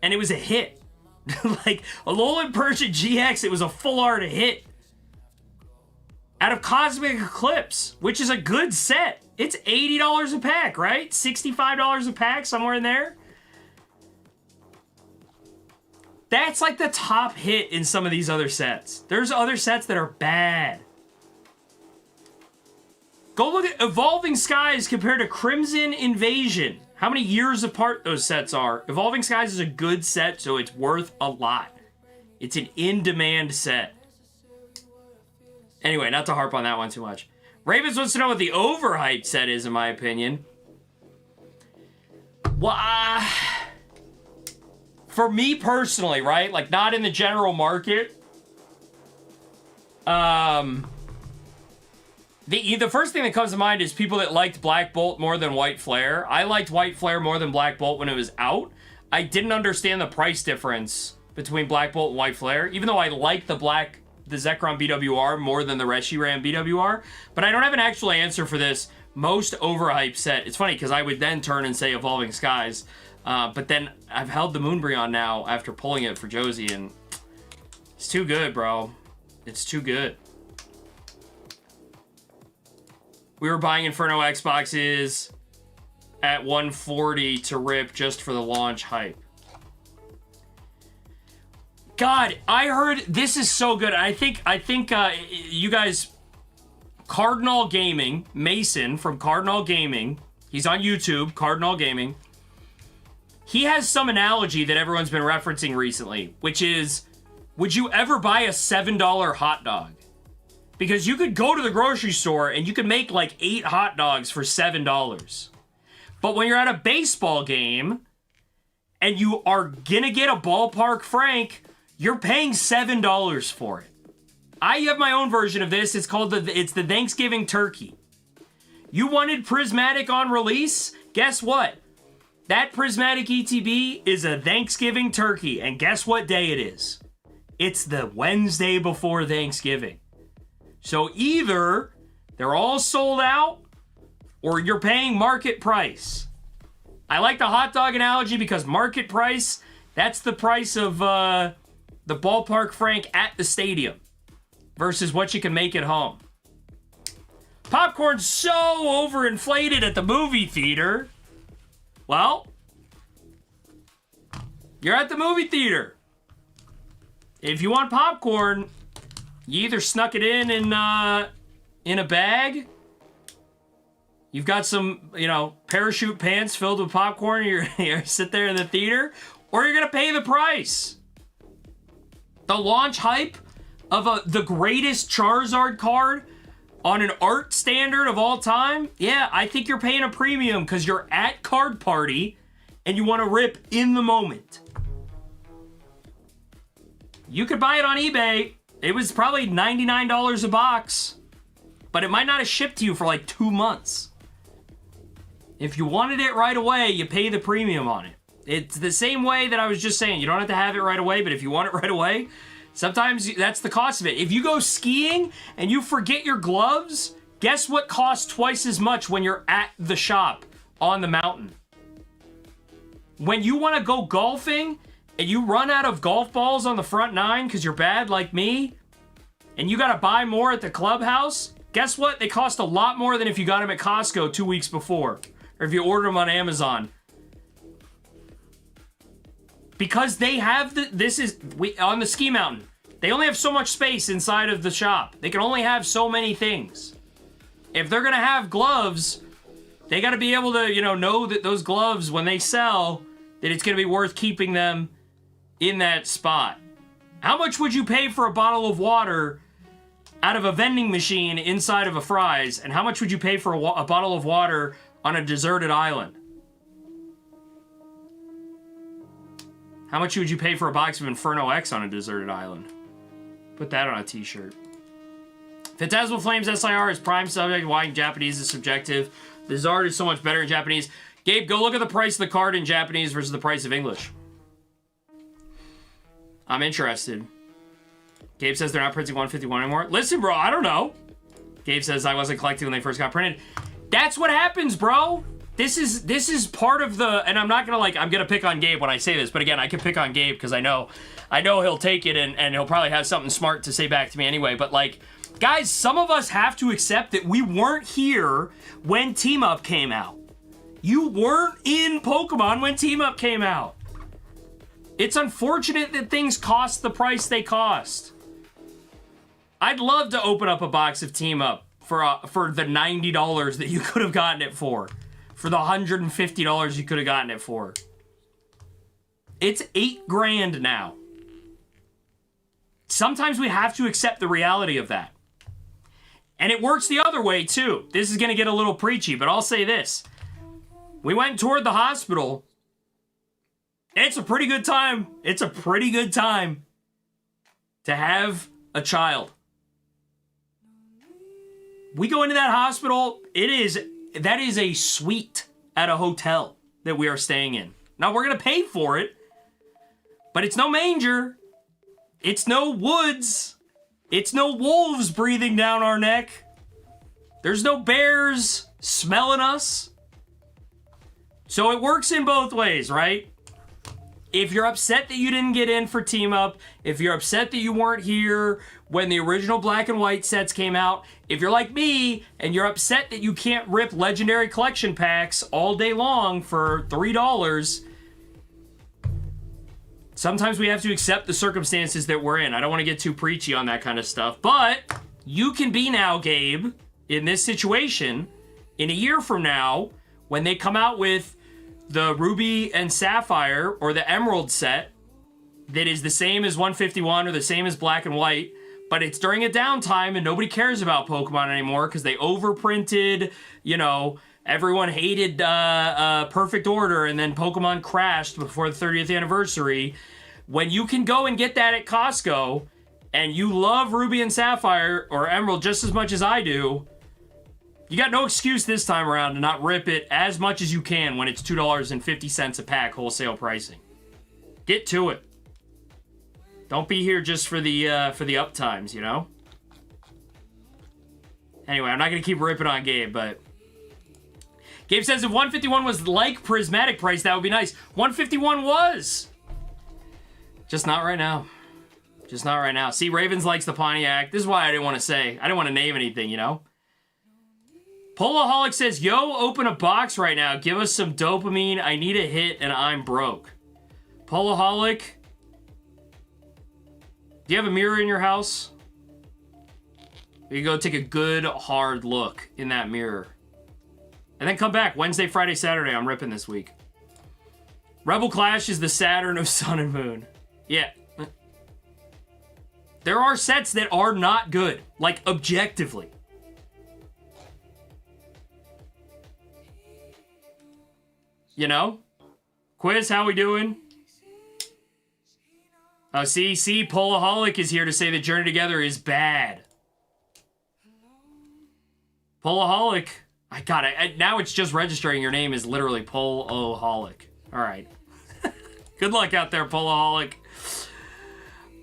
And it was a hit. Like, Alolan Persian GX, it was a full art hit. Out of Cosmic Eclipse, which is a good set. It's $80 a pack, right? $65 a pack, somewhere in there. That's like the top hit in some of these other sets. There's other sets that are bad. Go look at Evolving Skies compared to Crimson Invasion. How many years apart those sets are. Evolving Skies is a good set, so it's worth a lot. It's an in-demand set. Anyway, not to harp on that one too much. Ravens wants to know what the overhyped set is, in my opinion. Well, for me personally, right? Like, not in the general market. The first thing that comes to mind is people that liked Black Bolt more than White Flare. I liked White Flare more than Black Bolt when it was out. I didn't understand the price difference between Black Bolt and White Flare, even though I liked the Zekrom BWR more than the Reshiram BWR. But I don't have an actual answer for this most overhyped set. It's funny because I would then turn and say Evolving Skies. But then I've held the Moonbryon now after pulling it for Josie, and it's too good, bro. It's too good. We were buying Inferno Xboxes at 140 to rip just for the launch hype. God, I heard this is so good. I think you guys, Cardinal Gaming, Mason from Cardinal Gaming, he's on YouTube, Cardinal Gaming. He has some analogy that everyone's been referencing recently, which is, would you ever buy a $7 hot dog? Because you could go to the grocery store and you could make like 8 hot dogs for $7. But when you're at a baseball game and you are gonna get a ballpark Frank, you're paying $7 for it. I have my own version of this. It's called it's the Thanksgiving turkey. You wanted Prismatic on release? Guess what? That Prismatic ETB is a Thanksgiving turkey, and guess what day it is? It's the Wednesday before Thanksgiving. So either they're all sold out or you're paying market price. I like the hot dog analogy because market price, that's the price of the ballpark Frank at the stadium versus what you can make at home. Popcorn's so overinflated at the movie theater. Well, you're at the movie theater. If you want popcorn, you either snuck it in a bag. You've got some, parachute pants filled with popcorn. You're sit there in the theater, or you're gonna pay the price. The launch hype of the greatest Charizard card on an art standard of all time. Yeah, I think you're paying a premium because you're at Card Party and you want to rip in the moment. You could buy it on eBay. It was probably $99 a box, but it might not have shipped to you for like 2 months. If you wanted it right away, you pay the premium on it. It's the same way that I was just saying. You don't have to have it right away, but if you want it right away, sometimes that's the cost of it. If you go skiing and you forget your gloves, guess what costs twice as much when you're at the shop on the mountain? When you want to go golfing and you run out of golf balls on the front nine because you're bad like me, and you got to buy more at the clubhouse, guess what? They cost a lot more than if you got them at Costco 2 weeks before, or if you order them on Amazon. Because they have on the ski mountain. They only have so much space inside of the shop. They can only have so many things. If they're gonna have gloves, they gotta be able to, know that those gloves, when they sell, that it's gonna be worth keeping them in that spot. How much would you pay for a bottle of water out of a vending machine inside of a Fry's? And how much would you pay for a bottle of water on a deserted island? How much would you pay for a box of Inferno X on a deserted island? Put that on a t-shirt. Phantasmal Flames SIR is prime subject. Why in Japanese is subjective. The Zard is so much better in Japanese. Gabe, go look at the price of the card in Japanese versus the price of English. I'm interested. Gabe says they're not printing 151 anymore. Listen, bro, I don't know. Gabe says I wasn't collecting when they first got printed. That's what happens, bro. This is part of the, and I'm not gonna I'm gonna pick on Gabe when I say this, but again, I can pick on Gabe because I know he'll take it and he'll probably have something smart to say back to me anyway, but guys, some of us have to accept that we weren't here when Team Up came out. You weren't in Pokemon when Team Up came out. It's unfortunate that things cost the price they cost. I'd love to open up a box of Team Up for the $90 that you could have gotten it for the $150 you could have gotten it for. It's $8 grand now. Sometimes we have to accept the reality of that. And it works the other way too. This is gonna get a little preachy, but I'll say this. We went and toured the hospital. It's a pretty good time. It's a pretty good time to have a child. We go into that hospital, that is a suite at a hotel that we are staying in. Now, we're going to pay for it, but it's no manger. It's no woods. It's no wolves breathing down our neck. There's no bears smelling us. So it works in both ways, right? If you're upset that you didn't get in for Team Up, if you're upset that you weren't here when the original black and white sets came out, if you're like me and you're upset that you can't rip legendary collection packs all day long for $3, sometimes we have to accept the circumstances that we're in. I don't want to get too preachy on that kind of stuff, but you can be now, Gabe, in this situation in a year from now when they come out with the Ruby and Sapphire or the Emerald set that is the same as 151 or the same as Black and White, but it's during a downtime and nobody cares about Pokemon anymore because they overprinted, everyone hated Perfect Order and then Pokemon crashed before the 30th anniversary. When you can go and get that at Costco and you love Ruby and Sapphire or Emerald just as much as I do, you got no excuse this time around to not rip it as much as you can when it's $2.50 a pack wholesale pricing. Get to it. Don't be here just for the up times, Anyway, I'm not gonna keep ripping on Gabe, but Gabe says if 151 was like Prismatic price, that would be nice. 151 was. Just not right now. Just not right now. See, Ravens likes the Pontiac. This is why I didn't want to say. I didn't want to name anything, Poloaholic says, yo, open a box right now. Give us some dopamine. I need a hit and I'm broke. Poloaholic, do you have a mirror in your house? You go take a good, hard look in that mirror. And then come back. Wednesday, Friday, Saturday. I'm ripping this week. Rebel Clash is the Saturn of Sun and Moon. Yeah. There are sets that are not good. Objectively. Quiz, how we doing? Oh, see, Poloaholic is here to say that Journey Together is bad. Poloaholic, I got it. Now it's just registering your name is literally Poloaholic. All right. Good luck out there, Poloaholic.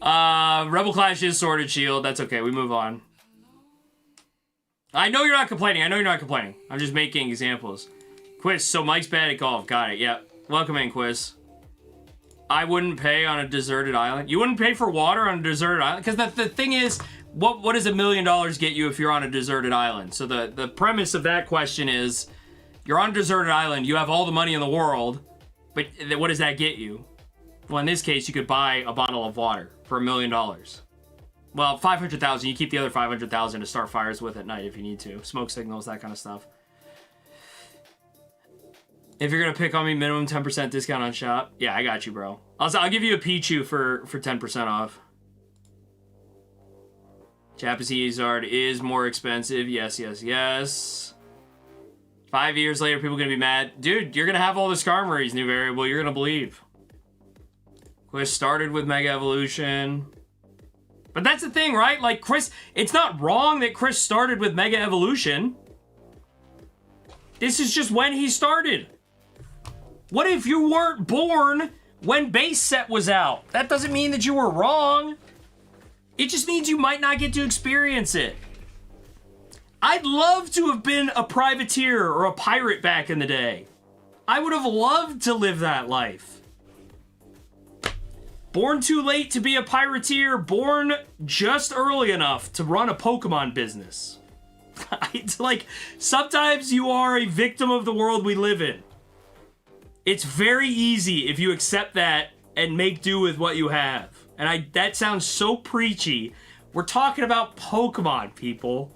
Rebel Clash is Sword and Shield. That's okay. We move on. I know you're not complaining. I'm just making examples. Quiz, so Mike's bad at golf. Got it. Yep. Welcome in, Quiz. I wouldn't pay on a deserted island. You wouldn't pay for water on a deserted island? Because the thing is, what does $1 million get you if you're on a deserted island? So the premise of that question is, you're on a deserted island, you have all the money in the world, but what does that get you? Well, in this case, you could buy a bottle of water for $1 million. Well, 500,000. You keep the other 500,000 to start fires with at night if you need to. Smoke signals, that kind of stuff. If you're gonna pick on me, minimum 10% discount on shop. Yeah, I got you, bro. I'll give you a Pichu for 10% off. Japanese art is more expensive. Yes, yes, yes. 5 years later, people are gonna be mad. Dude, you're gonna have all the Skarmory's new variable. You're gonna believe. Chris started with Mega Evolution. But that's the thing, right? Like, Chris, it's not wrong that Chris started with Mega Evolution. This is just when he started. What if you weren't born when base set was out? That doesn't mean that you were wrong. It just means you might not get to experience it. I'd love to have been a privateer or a pirate back in the day. I would have loved to live that life. Born too late to be a pirateer, born just early enough to run a Pokemon business. It's like, sometimes you are a victim of the world we live in. It's very easy if you accept that and make do with what you have. And that sounds so preachy. We're talking about Pokemon, people.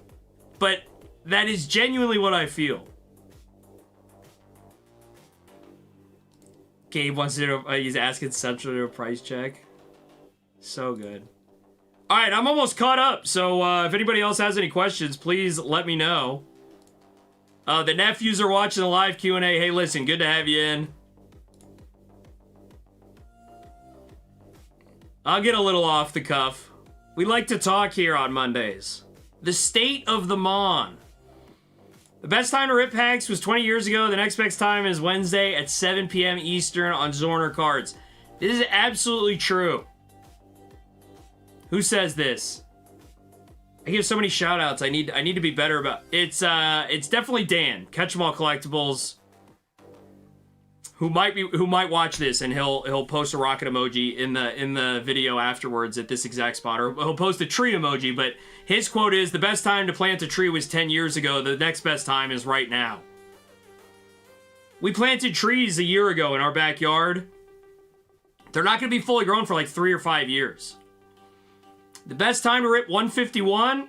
But that is genuinely what I feel. Gabe wants to do, he's asking Central to do a price check. So good. Alright, I'm almost caught up. So if anybody else has any questions, please let me know. The nephews are watching the live Q&A. Hey, listen, good to have you in. I'll get a little off the cuff. We like to talk here on Mondays. The state of the Mon. The best time to rip packs was 20 years ago. The next best time is Wednesday at 7 p.m. Eastern on Zorner cards. This is absolutely true. Who says this? I give so many shout outs. I need to be better about it's definitely Dan. Catch 'em all collectibles. Who might watch this and he'll post a rocket emoji in the video afterwards at this exact spot, or he'll post a tree emoji, but his quote is, the best time to plant a tree was 10 years ago, the next best time is right now. We planted trees a year ago in our backyard. They're not gonna be fully grown for like 3 or 5 years. The best time to rip 151,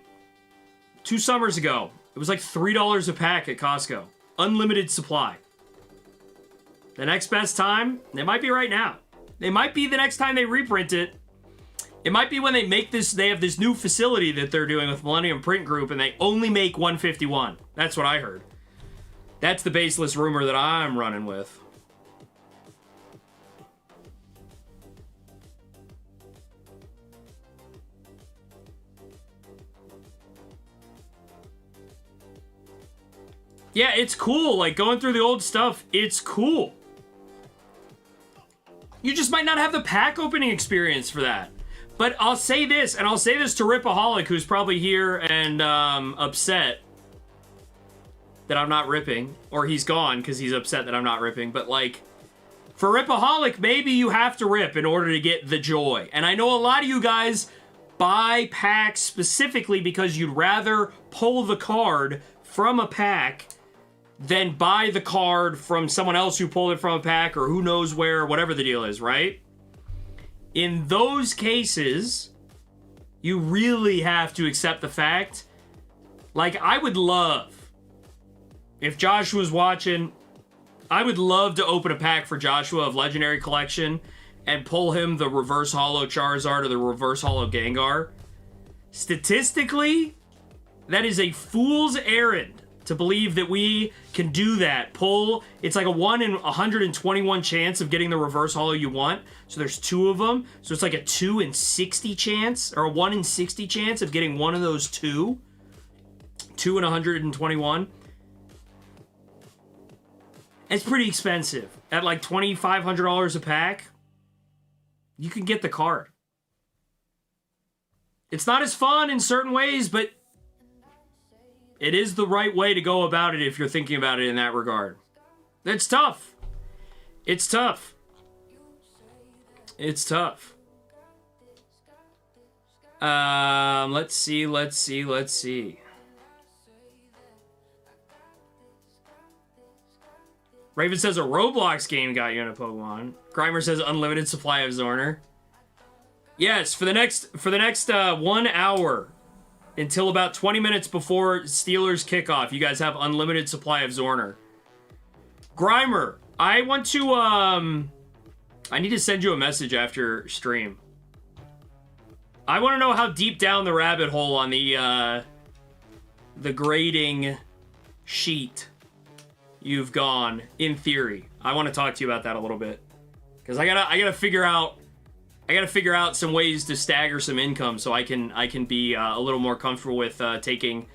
2 summers ago. It was like $3 a pack at Costco. Unlimited supply. The next best time, it might be right now. It might be the next time they reprint it. It might be when they make this, they have this new facility that they're doing with Millennium Print Group and they only make 151. That's what I heard. That's the baseless rumor that I'm running with. Yeah, it's cool. Like, going through the old stuff, it's cool. You just might not have the pack opening experience for that. But I'll say this, and I'll say this to Ripaholic, who's probably here and upset that I'm not ripping. Or he's gone because he's upset that I'm not ripping. But, like, for Ripaholic, maybe you have to rip in order to get the joy. And I know a lot of you guys buy packs specifically because you'd rather pull the card from a pack than buy the card from someone else who pulled it from a pack or who knows where, whatever the deal is, right? In those cases, you really have to accept the fact, like, I would love, if Josh was watching, I would love to open a pack for Joshua of Legendary Collection and pull him the Reverse Holo Charizard or the Reverse Holo Gengar. Statistically, that is a fool's errand to believe that we can do that. Pull, it's like a 1 in 121 chance of getting the reverse holo you want. So there's 2 of them. So it's like a 2 in 60 chance, or a 1 in 60 chance of getting one of those 2. 2 in 121. It's pretty expensive. At like $2,500 a pack, you can get the card. It's not as fun in certain ways, but it is the right way to go about it if you're thinking about it in that regard. It's tough. It's tough. It's tough. Let's see. Raven says a Roblox game got you in a Pokemon. Grimer says unlimited supply of Zorner. Yes, for the next 1 hour until about 20 minutes before Steelers kickoff, you guys have unlimited supply of Zorner. Grimer, I want to I need to send you a message after stream. I want to know how deep down the rabbit hole on the grading sheet you've gone, in theory. I want to talk to you about that a little bit. Because I gotta figure out some ways to stagger some income so I can be a little more comfortable with taking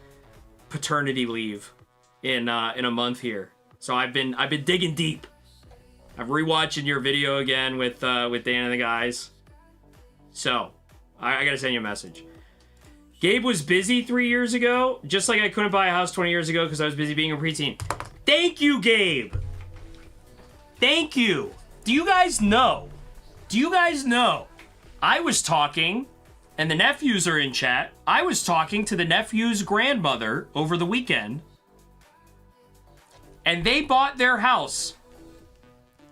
paternity leave in a month here. So I've been digging deep. I'm rewatching your video again with Dan and the guys. So I gotta send you a message. Gabe was busy 3 years ago, just like I couldn't buy a house 20 years ago because I was busy being a preteen. Thank you, Gabe. Thank you. Do you guys know? I was talking, and the nephews are in chat. I was talking to the nephew's grandmother over the weekend, and they bought their house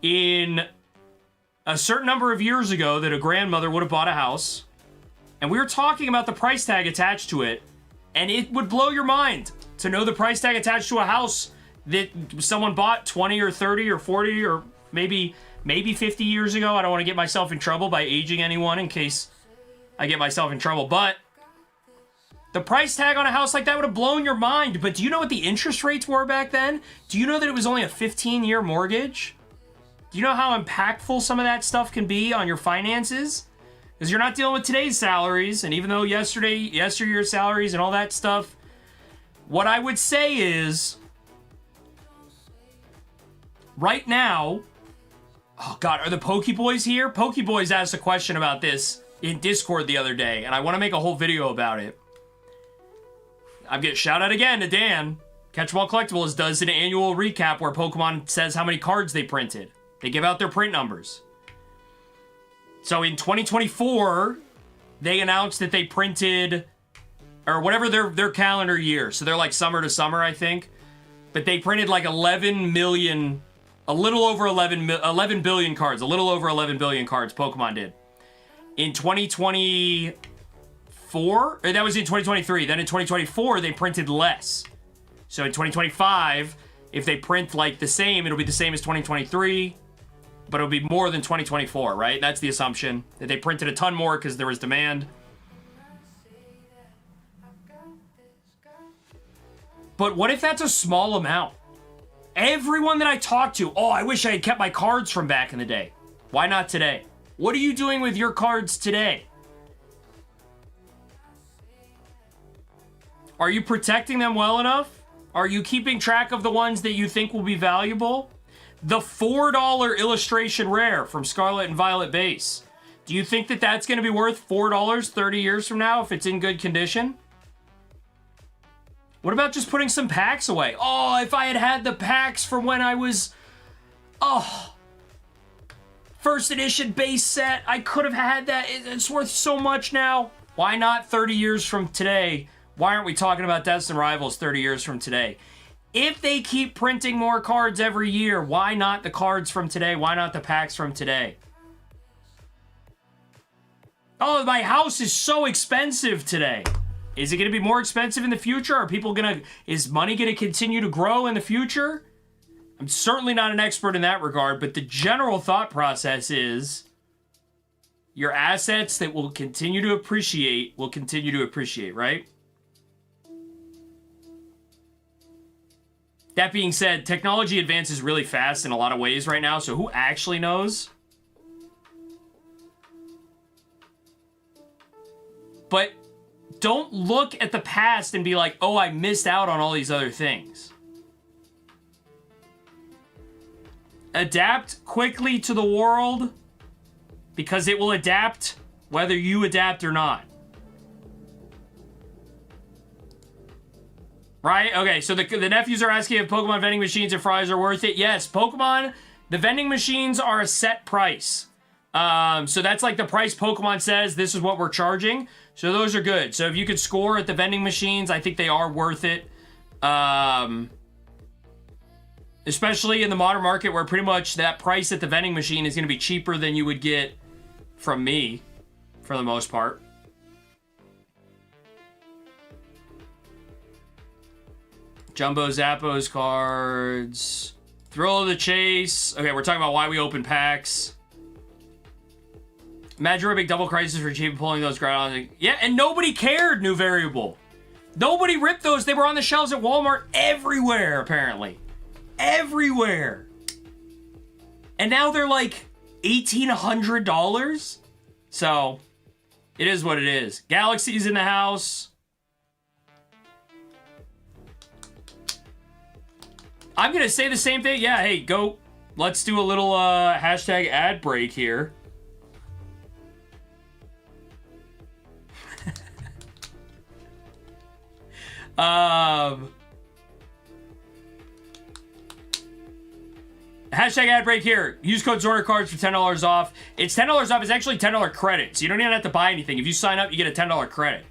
in a certain number of years ago that a grandmother would have bought a house. And we were talking about the price tag attached to it, and it would blow your mind to know the price tag attached to a house that someone bought 20 or 30 or 40 or maybe 50 years ago. I don't want to get myself in trouble by aging anyone in case I get myself in trouble, but the price tag on a house like that would have blown your mind. But do you know what the interest rates were back then? Do you know that it was only a 15-year mortgage? Do you know how impactful some of that stuff can be on your finances? Because you're not dealing with today's salaries, and even though yesteryear's salaries and all that stuff, what I would say is, right now, oh God, are the Pokeboys here? Pokeboys asked a question about this in Discord the other day, and I want to make a whole video about it. I'm getting shout out again to Dan. Catch 'em All Collectibles does an annual recap where Pokemon says how many cards they printed. They give out their print numbers. So in 2024, they announced that they printed, or whatever their calendar year. So they're like summer to summer, I think. But they printed like 11 million, a little over 11 billion cards. A little over 11 billion cards Pokemon did. In 2024, or that was in 2023. Then in 2024, they printed less. So in 2025, if they print like the same, it'll be the same as 2023. But it'll be more than 2024, right? That's the assumption. That they printed a ton more because there was demand. But what if that's a small amount? Everyone that I talk to, oh, I wish I had kept my cards from back in the day. Why not today? What are you doing with your cards today? Are you protecting them well enough? Are you keeping track of the ones that you think will be valuable? The $4 illustration rare from Scarlet and Violet base. Do you think that that's going to be worth $4 30 years from now if it's in good condition? What about just putting some packs away? Oh, if I had had the packs from when I was, first edition base set, I could have had that. It's worth so much now. Why not 30 years from today? Why aren't we talking about Destined Rivals 30 years from today? If they keep printing more cards every year, why not the cards from today? Why not the packs from today? Oh, my house is so expensive today. Is it going to be more expensive in the future? Is money going to continue to grow in the future? I'm certainly not an expert in that regard, but the general thought process is your assets that will continue to appreciate, right? That being said, technology advances really fast in a lot of ways right now, so who actually knows? But don't look at the past and be like, oh, I missed out on all these other things. Adapt quickly to the world, because it will adapt whether you adapt or not. Right? Okay, so the nephews are asking if Pokemon vending machines and fries are worth it. Yes, Pokemon, the vending machines are a set price. So that's like the price Pokemon says, this is what we're charging. So those are good. So if you could score at the vending machines, I think they are worth it. Especially in the modern market where pretty much that price at the vending machine is going to be cheaper than you would get from me, for the most part. Jumbo Zappos cards. Thrill of the Chase. Okay, we're talking about why we open packs. Imagine a big double crisis for cheap pulling those ground. Yeah, and nobody cared, new variable. Nobody ripped those. They were on the shelves at Walmart everywhere, apparently. Everywhere. And now they're like $1,800. So, it is what it is. Galaxy's in the house. I'm going to say the same thing. Yeah, hey, go. Let's do a little hashtag ad break here. Hashtag ad break here. Use code Zorner cards for $10 off. It's $10 off. It's actually $10 credit. So you don't even have to buy anything. If you sign up, you get a $10 credit.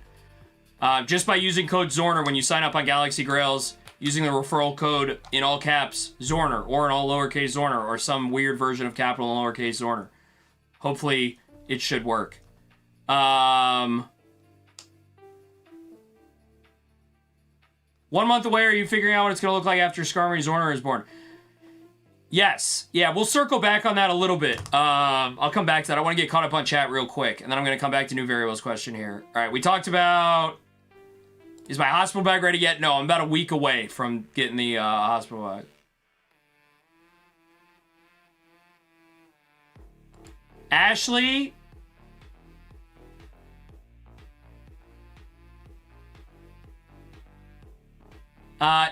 Just by using code Zorner when you sign up on Galaxy Grails, using the referral code in all caps, Zorner, or in all lowercase Zorner, or some weird version of capital and lowercase Zorner. Hopefully, it should work. 1 month away, are you figuring out what it's going to look like after Skarmory Zorner is born? Yes. Yeah, we'll circle back on that a little bit. I'll come back to that. I want to get caught up on chat real quick, and then I'm going to come back to new variables question here. All right, we talked about... Is my hospital bag ready yet? No, I'm about a week away from getting the hospital bag. Ashley...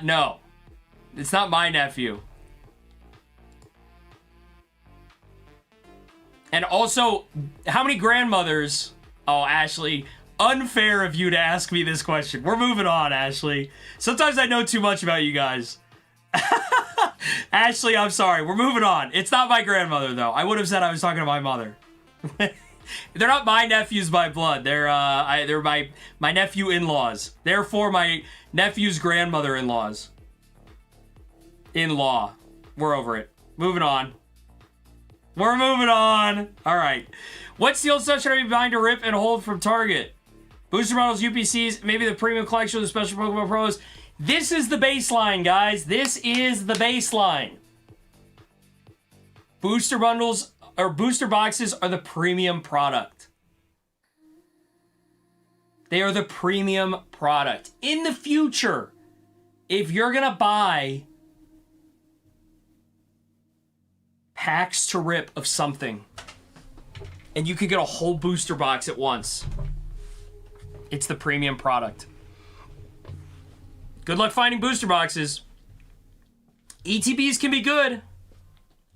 no. It's not my nephew. And also, how many grandmothers... Oh, Ashley, unfair of you to ask me this question. We're moving on, Ashley. Sometimes I know too much about you guys. Ashley, I'm sorry. We're moving on. It's not my grandmother, though. I would have said I was talking to my mother. They're not my nephews by blood. They're my nephew-in-laws. Therefore, my nephew's grandmother-in-laws. In-law. We're over it. Moving on. We're moving on. All right. What steel stuff should I be buying to rip and hold from Target? Booster models, UPCs, maybe the premium collection of the special Pokemon Pros. This is the baseline, guys. This is the baseline. Booster bundles or booster boxes are the premium product. They are the premium product. In the future, if you're going to buy packs to rip of something, and you can get a whole booster box at once, it's the premium product. Good luck finding booster boxes. ETBs can be good.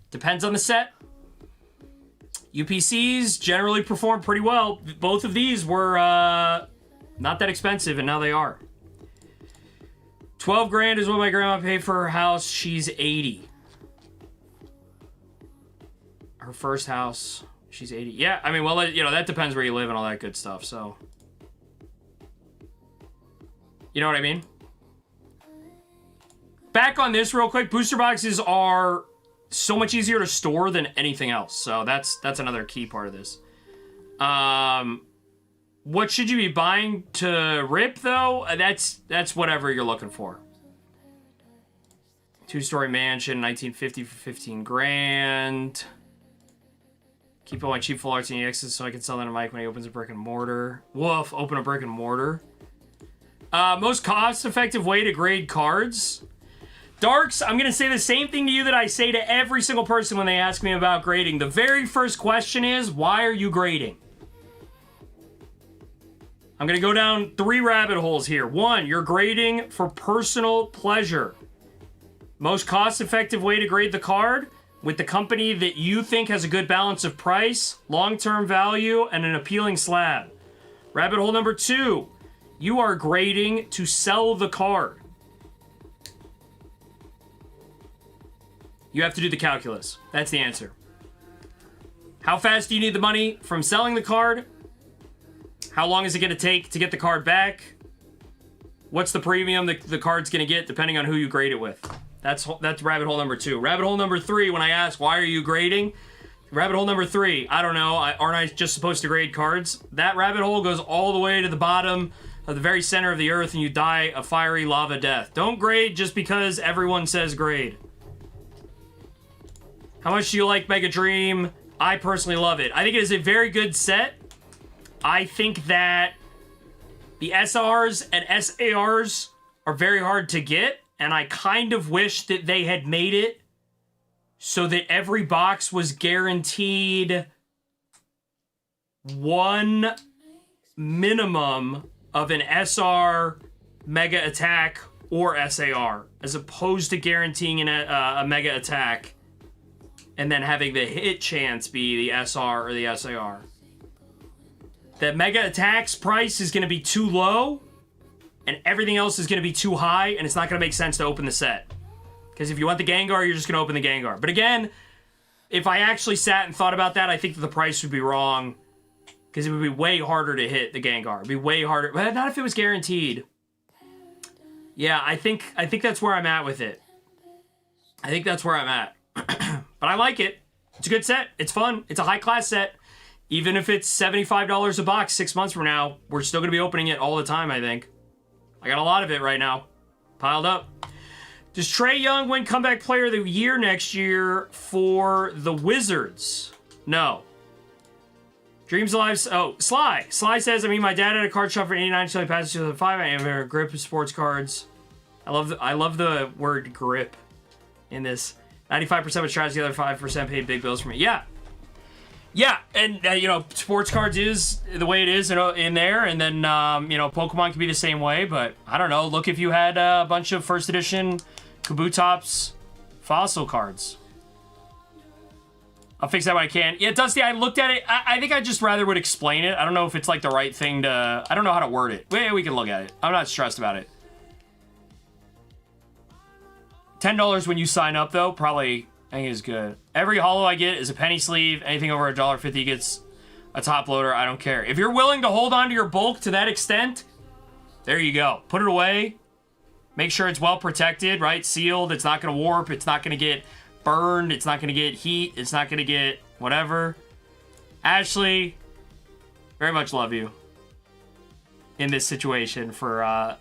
Depends on the set. UPCs generally perform pretty well. Both of these were not that expensive, and now they are. 12 grand is what my grandma paid for her house. She's 80. Her first house, she's 80. Yeah, I mean, well, you know, that depends where you live and all that good stuff, so. You know what I mean? Back on this real quick, booster boxes are so much easier to store than anything else, so that's another key part of this. What should you be buying to rip, though? That's whatever you're looking for. 2-story mansion, 1950 for 15 grand. Keep all my cheap full arts and EXs so I can sell that to Mike when he opens a brick and mortar. Woof, open a brick and mortar. Most cost-effective way to grade cards. Darks, I'm going to say the same thing to you that I say to every single person when they ask me about grading. The very first question is, why are you grading? I'm going to go down 3 rabbit holes here. 1, you're grading for personal pleasure. Most cost-effective way to grade the card? With the company that you think has a good balance of price, long-term value, and an appealing slab. Rabbit hole number 2, you are grading to sell the card. You have to do the calculus. That's the answer. How fast do you need the money from selling the card? How long is it going to take to get the card back? What's the premium the card's going to get depending on who you grade it with? That's rabbit hole number 2. Rabbit hole number 3, when I ask, why are you grading? Rabbit hole number 3, I don't know. Aren't I just supposed to grade cards? That rabbit hole goes all the way to the bottom of the very center of the earth, and you die a fiery lava death. Don't grade just because everyone says grade. How much do you like Mega Dream? I personally love it. I think it is a very good set. I think that the SRs and SARs are very hard to get, and I kind of wish that they had made it so that every box was guaranteed one minimum of an SR, Mega Attack, or SAR, as opposed to guaranteeing a Mega Attack and then having the hit chance be the SR or the SAR. That Mega Attack's price is going to be too low, and everything else is going to be too high, and it's not going to make sense to open the set. Because if you want the Gengar, you're just going to open the Gengar. But again, if I actually sat and thought about that, I think that the price would be wrong. Because it would be way harder to hit the Gengar. It'd be way harder. But not if it was guaranteed. Yeah, I think that's where I'm at with it. I think that's where I'm at. But I like it. It's a good set. It's fun. It's a high-class set. Even if it's $75 a box 6 months from now, we're still going to be opening it all the time, I think. I got a lot of it right now. Piled up. Does Trae Young win Comeback Player of the Year next year for the Wizards? No. Dreams Alive. Oh, Sly. Sly says, I mean, my dad had a card shop for 89 until he passed to the 5. I have a grip of sports cards. I love the word grip in this. 95% was trash, the other 5% paid big bills for me. Yeah. Yeah, and, you know, sports cards is the way it is in there, and then, you know, Pokemon can be the same way, but I don't know. Look if you had a bunch of first edition Kabutops fossil cards. I'll fix that when I can. Yeah, Dusty, I looked at it. I think I just rather would explain it. I don't know if it's, like, the right thing to... I don't know how to word it. We can look at it. I'm not stressed about it. $10 when you sign up, though, probably... I think it's good. Every holo I get is a penny sleeve. Anything over $1.50 gets a top loader. I don't care. If you're willing to hold on to your bulk to that extent, there you go. Put it away. Make sure it's well protected, right? Sealed. It's not going to warp. It's not going to get burned. It's not going to get heat. It's not going to get whatever. Ashley, very much love you in this situation for...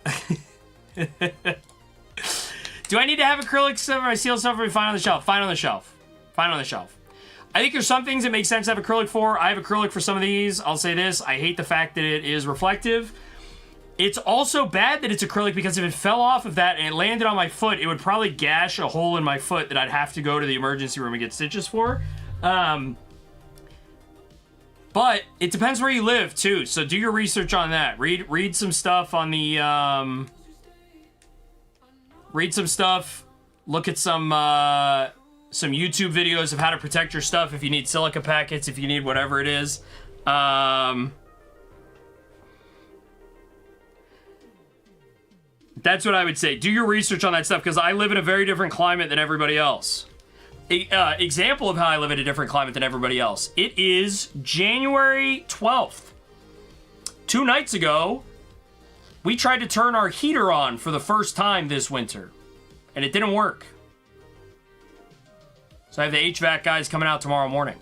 Do I need to have acrylic stuff or I seal stuff or fine on the shelf? Fine on the shelf. Fine on the shelf. I think there's some things that make sense to have acrylic for. I have acrylic for some of these. I'll say this. I hate the fact that it is reflective. It's also bad that it's acrylic because if it fell off of that and it landed on my foot, it would probably gash a hole in my foot that I'd have to go to the emergency room and get stitches for. But it depends where you live, too. So do your research on that. Read some stuff on the... Read some stuff, look at some YouTube videos of how to protect your stuff if you need silica packets, if you need whatever it is. That's what I would say. Do your research on that stuff, because I live in a very different climate than everybody else. Example of how I live in a different climate than everybody else. It is January 12th. 2 nights ago, we tried to turn our heater on for the first time this winter, and it didn't work. So I have the HVAC guys coming out tomorrow morning.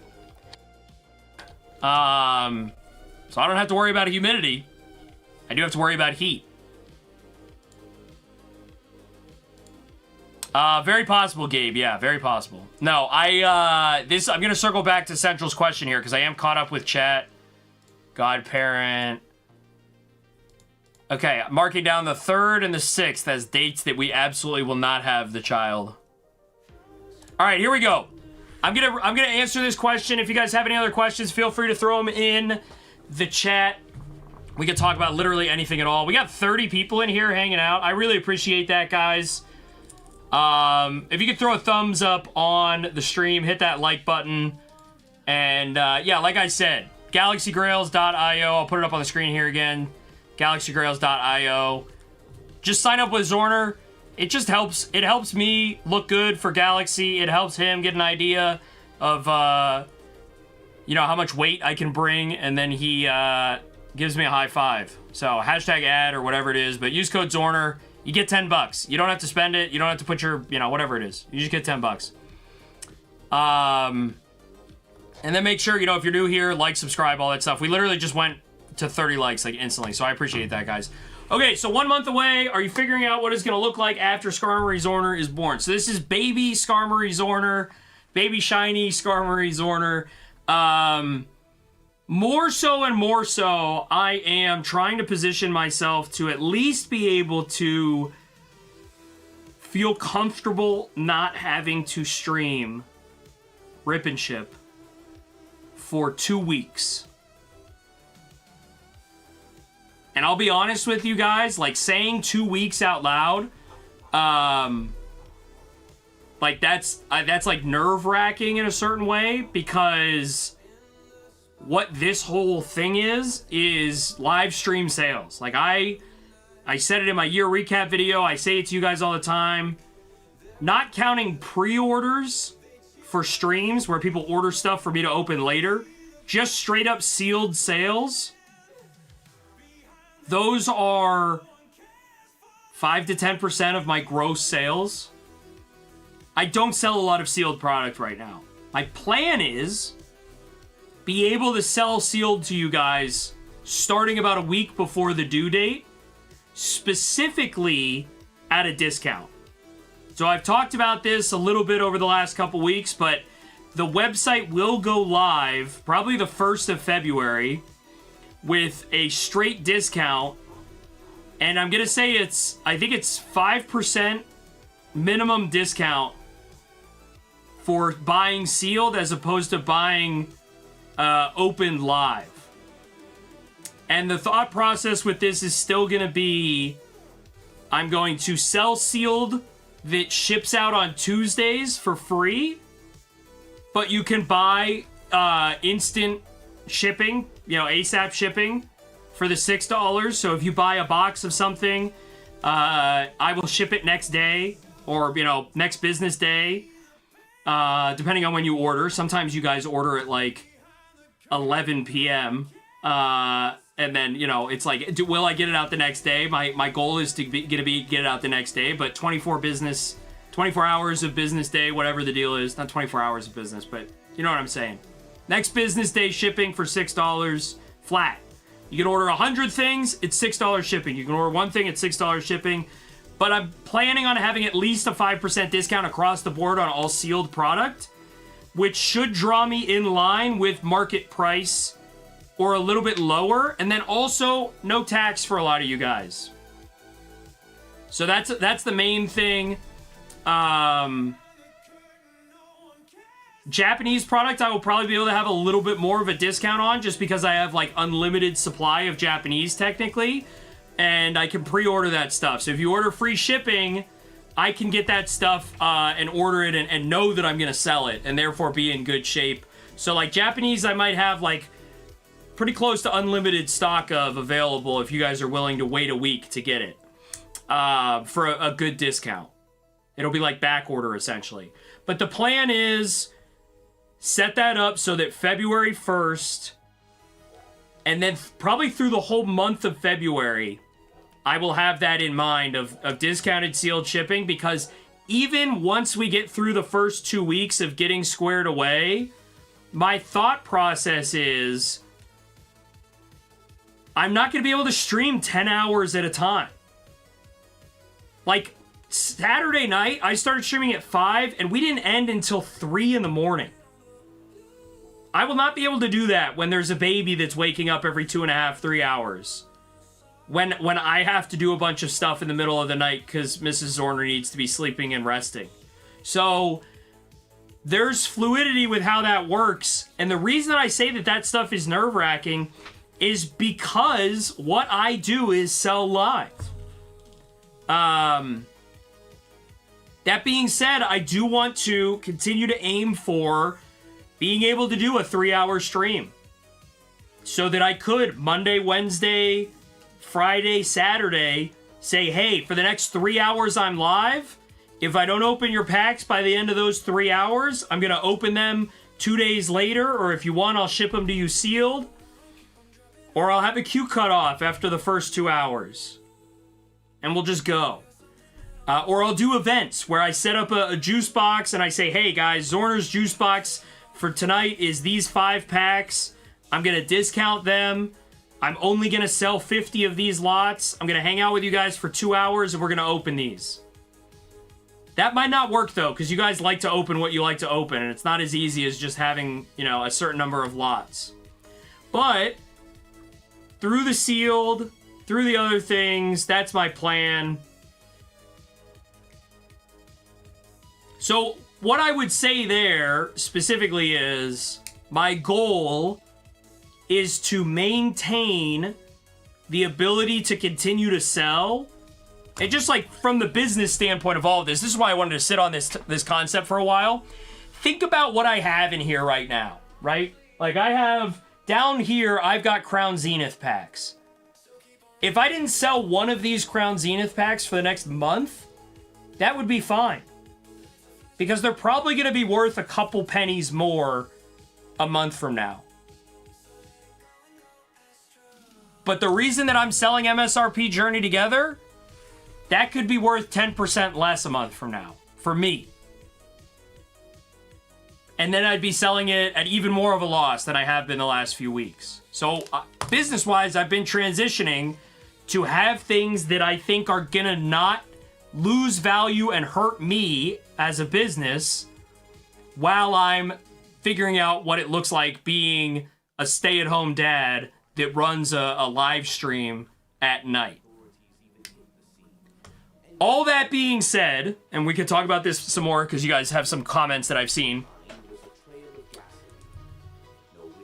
So I don't have to worry about humidity. I do have to worry about heat. Very possible, Gabe. Yeah, very possible. No, I'm gonna circle back to Central's question here because I am caught up with chat. Godparent. Okay, marking down the 3rd and the 6th as dates that we absolutely will not have the child. All right, here we go. I'm gonna answer this question. If you guys have any other questions, feel free to throw them in the chat. We can talk about literally anything at all. We got 30 people in here hanging out. I really appreciate that, guys. If you could throw a thumbs up on the stream, hit that like button. And yeah, like I said, galaxygrails.io. I'll put it up on the screen here again. galaxygrails.io. Just sign up with Zorner. It just helps. It helps me look good for Galaxy. It helps him get an idea of, you know, how much weight I can bring. And then he gives me a high five. So hashtag ad or whatever it is. But use code Zorner You get 10 bucks. You don't have to spend it. You don't have to put your, you know, whatever it is. You just get 10 bucks. And then make sure, you know, if you're new here, like, subscribe, all that stuff. We literally just went to 30 likes, like, instantly. So I appreciate that, guys. Okay, so 1 month away. Are you figuring out what it's going to look like after Skarmory Zorner is born? So this is baby Skarmory Zorner. Baby shiny Skarmory Zorner. More so and more so, I am trying to position myself to at least be able to feel comfortable not having to stream Rip and Ship for 2 weeks. And I'll be honest with you guys, like, saying 2 weeks out loud, like, that's like nerve-wracking in a certain way, because what this whole thing is live stream sales. Like, I said it in my year recap video, I say it to you guys all the time, not counting pre-orders for streams where people order stuff for me to open later, just straight up sealed sales. Those are 5 to 10% of my gross sales. I don't sell a lot of sealed product right now. My plan is be able to sell sealed to you guys starting about a week before the due date, specifically at a discount. So I've talked about this a little bit over the last couple weeks, but the website will go live probably the 1st of February with a straight discount. And I'm going to say I think it's 5% minimum discount for buying sealed as opposed to buying open live. And the thought process with this is still going to be, I'm going to sell sealed that ships out on Tuesdays for free, but you can buy instant shipping, you know, ASAP shipping for the $6. So if you buy a box of something, I will ship it next day, or, you know, next business day, depending on when you order. Sometimes you guys order at like 11 p.m. And then, you know, it's like, will I get it out the next day? My goal is to get it out the next day, but 24 hours of business day, whatever the deal is. Not 24 hours of business, but you know what I'm saying. Next business day shipping for $6 flat. You can order 100 things, it's $6 shipping. You can order one thing, it's $6 shipping. But I'm planning on having at least a 5% discount across the board on all sealed product, which should draw me in line with market price or a little bit lower, and then also no tax for a lot of you guys. So that's the main thing. Japanese product I will probably be able to have a little bit more of a discount on, just because I have like unlimited supply of Japanese technically, and I can pre-order that stuff. So if you order free shipping, I can get that stuff and order it and know that I'm gonna sell it and therefore be in good shape. So like Japanese, I might have like pretty close to unlimited stock of available if you guys are willing to wait a week to get it for a good discount. It'll be like back order essentially. But the plan is set that up so that February 1st, and then probably through the whole month of February, I will have that in mind of discounted sealed shipping, because even once we get through the first 2 weeks of getting squared away, my thought process is I'm not going to be able to stream 10 hours at a time. Like, Saturday night, I started streaming at 5, and we didn't end until 3 in the morning. I will not be able to do that when there's a baby that's waking up every 2.5, 3 hours. When I have to do a bunch of stuff in the middle of the night because Mrs. Zorner needs to be sleeping and resting. So there's fluidity with how that works. And the reason I say that stuff is nerve-wracking is because what I do is sell live. That being said, I do want to continue to aim for being able to do a 3-hour stream so that I could Monday, Wednesday, Friday, Saturday say, hey, for the next 3 hours I'm live. If I don't open your packs by the end of those 3 hours, I'm going to open them 2 days later, or if you want, I'll ship them to you sealed, or I'll have a queue cut off after the first 2 hours, and we'll just go. Or I'll do events where I set up a juice box and I say, hey guys, Zorner's juice box for tonight is these 5 packs. I'm going to discount them. I'm only going to sell 50 of these lots. I'm going to hang out with you guys for 2 hours and we're going to open these. That might not work though, because you guys like to open what you like to open, and it's not as easy as just having, you know, a certain number of lots. But through the sealed, through the other things, that's my plan. So what I would say there specifically is my goal is to maintain the ability to continue to sell. And just like from the business standpoint of all of this is why I wanted to sit on this concept for a while. Think about what I have in here right now, right? Like I have down here, I've got Crown Zenith packs. If I didn't sell one of these Crown Zenith packs for the next month, that would be fine. Because they're probably going to be worth a couple pennies more a month from now. But the reason that I'm selling MSRP Journey Together, that could be worth 10% less a month from now, for me. And then I'd be selling it at even more of a loss than I have been the last few weeks. So business-wise, I've been transitioning to have things that I think are gonna not lose value and hurt me as a business while I'm figuring out what it looks like being a stay-at-home dad that runs a live stream at night. All that being said, and we can talk about this some more because you guys have some comments that I've seen.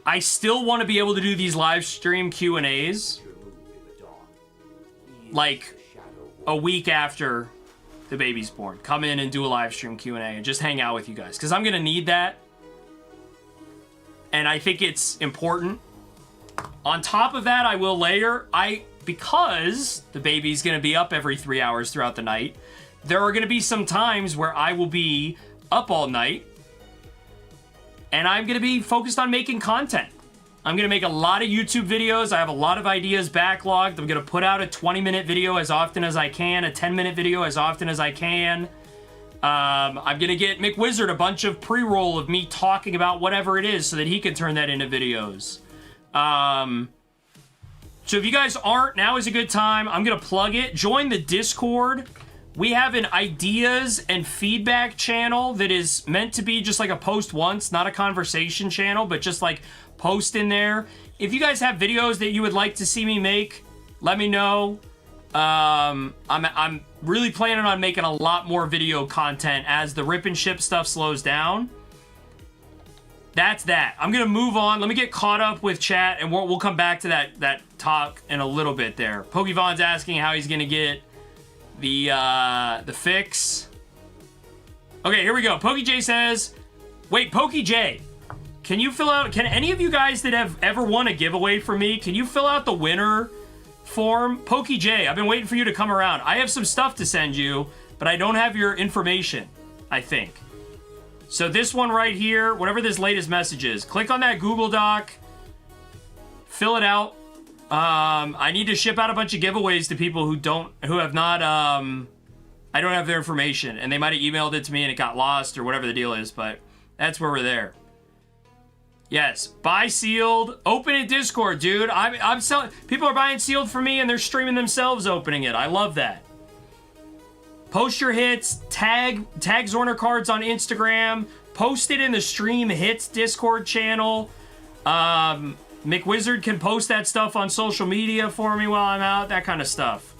I still want to be able to do these live stream Q&As like a week after the baby's born. Come in and do a live stream Q&A and just hang out with you guys because I'm going to need that. And I think it's important. On top of that, I will layer, because the baby's going to be up every 3 hours throughout the night, there are going to be some times where I will be up all night and I'm going to be focused on making content. I'm going to make a lot of YouTube videos. I have a lot of ideas backlogged. I'm going to put out a 20-minute video as often as I can, a 10-minute video as often as I can. I'm going to get McWizard a bunch of pre-roll of me talking about whatever it is so that he can turn that into videos. So if you guys aren't, now is a good time. I'm going to plug it. Join the Discord. We have an ideas and feedback channel that is meant to be just like a post once, not a conversation channel, but just like post in there. If you guys have videos that you would like to see me make, let me know. I'm really planning on making a lot more video content as the rip and ship stuff slows down. That's that. I'm going to move on. Let me get caught up with chat, and we'll come back to that talk in a little bit there. Pokevon's asking how he's going to get the fix. Okay, here we go. PokeJ says, wait, PokeJ, can any of you guys that have ever won a giveaway from me, can you fill out the winner form? PokeJ, I've been waiting for you to come around. I have some stuff to send you, but I don't have your information, I think. So this one right here, whatever this latest message is, click on that Google Doc, fill it out. I need to ship out a bunch of giveaways to people who have not, I don't have their information, and they might have emailed it to me and it got lost or whatever the deal is, but that's where we're there. Yes, buy sealed, open in Discord, dude. I'm selling, people are buying sealed for me and they're streaming themselves opening it. I love that. Post your hits, tag Zorner cards on Instagram, post it in the Stream Hits Discord channel. McWizard can post that stuff on social media for me while I'm out, that kind of stuff.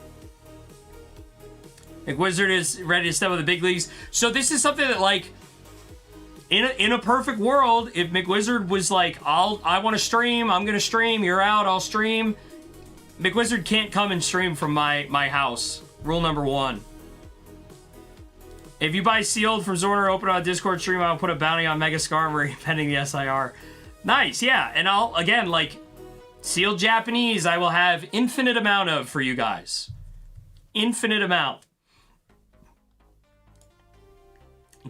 McWizard is ready to step with the big leagues. So this is something that, like, in a perfect world, if McWizard was like, I want to stream, I'm gonna stream, you're out, I'll stream. McWizard can't come and stream from my house. Rule number 1. If you buy sealed from Zorner, open on a Discord stream, I'll put a bounty on Mega Skarmory pending the SIR. Nice, yeah. And I'll, again, like, sealed Japanese, I will have infinite amount of for you guys. Infinite amount.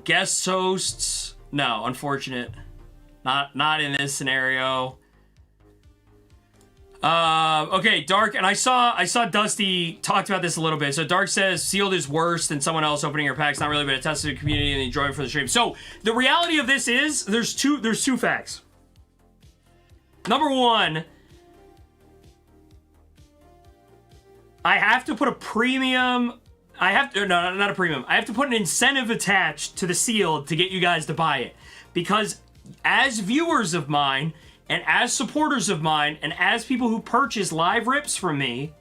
Guest hosts, no, unfortunate. Not in this scenario. Okay, Dark, and I saw Dusty talked about this a little bit. So Dark says sealed is worse than someone else opening your packs. Not really, but it tests the community and the enjoyment for the stream. So the reality of this is there's two facts. Number one, I have to put a premium. No, not a premium. I have to put an incentive attached to the sealed to get you guys to buy it, because as viewers of mine, and as supporters of mine, and as people who purchase live rips from me,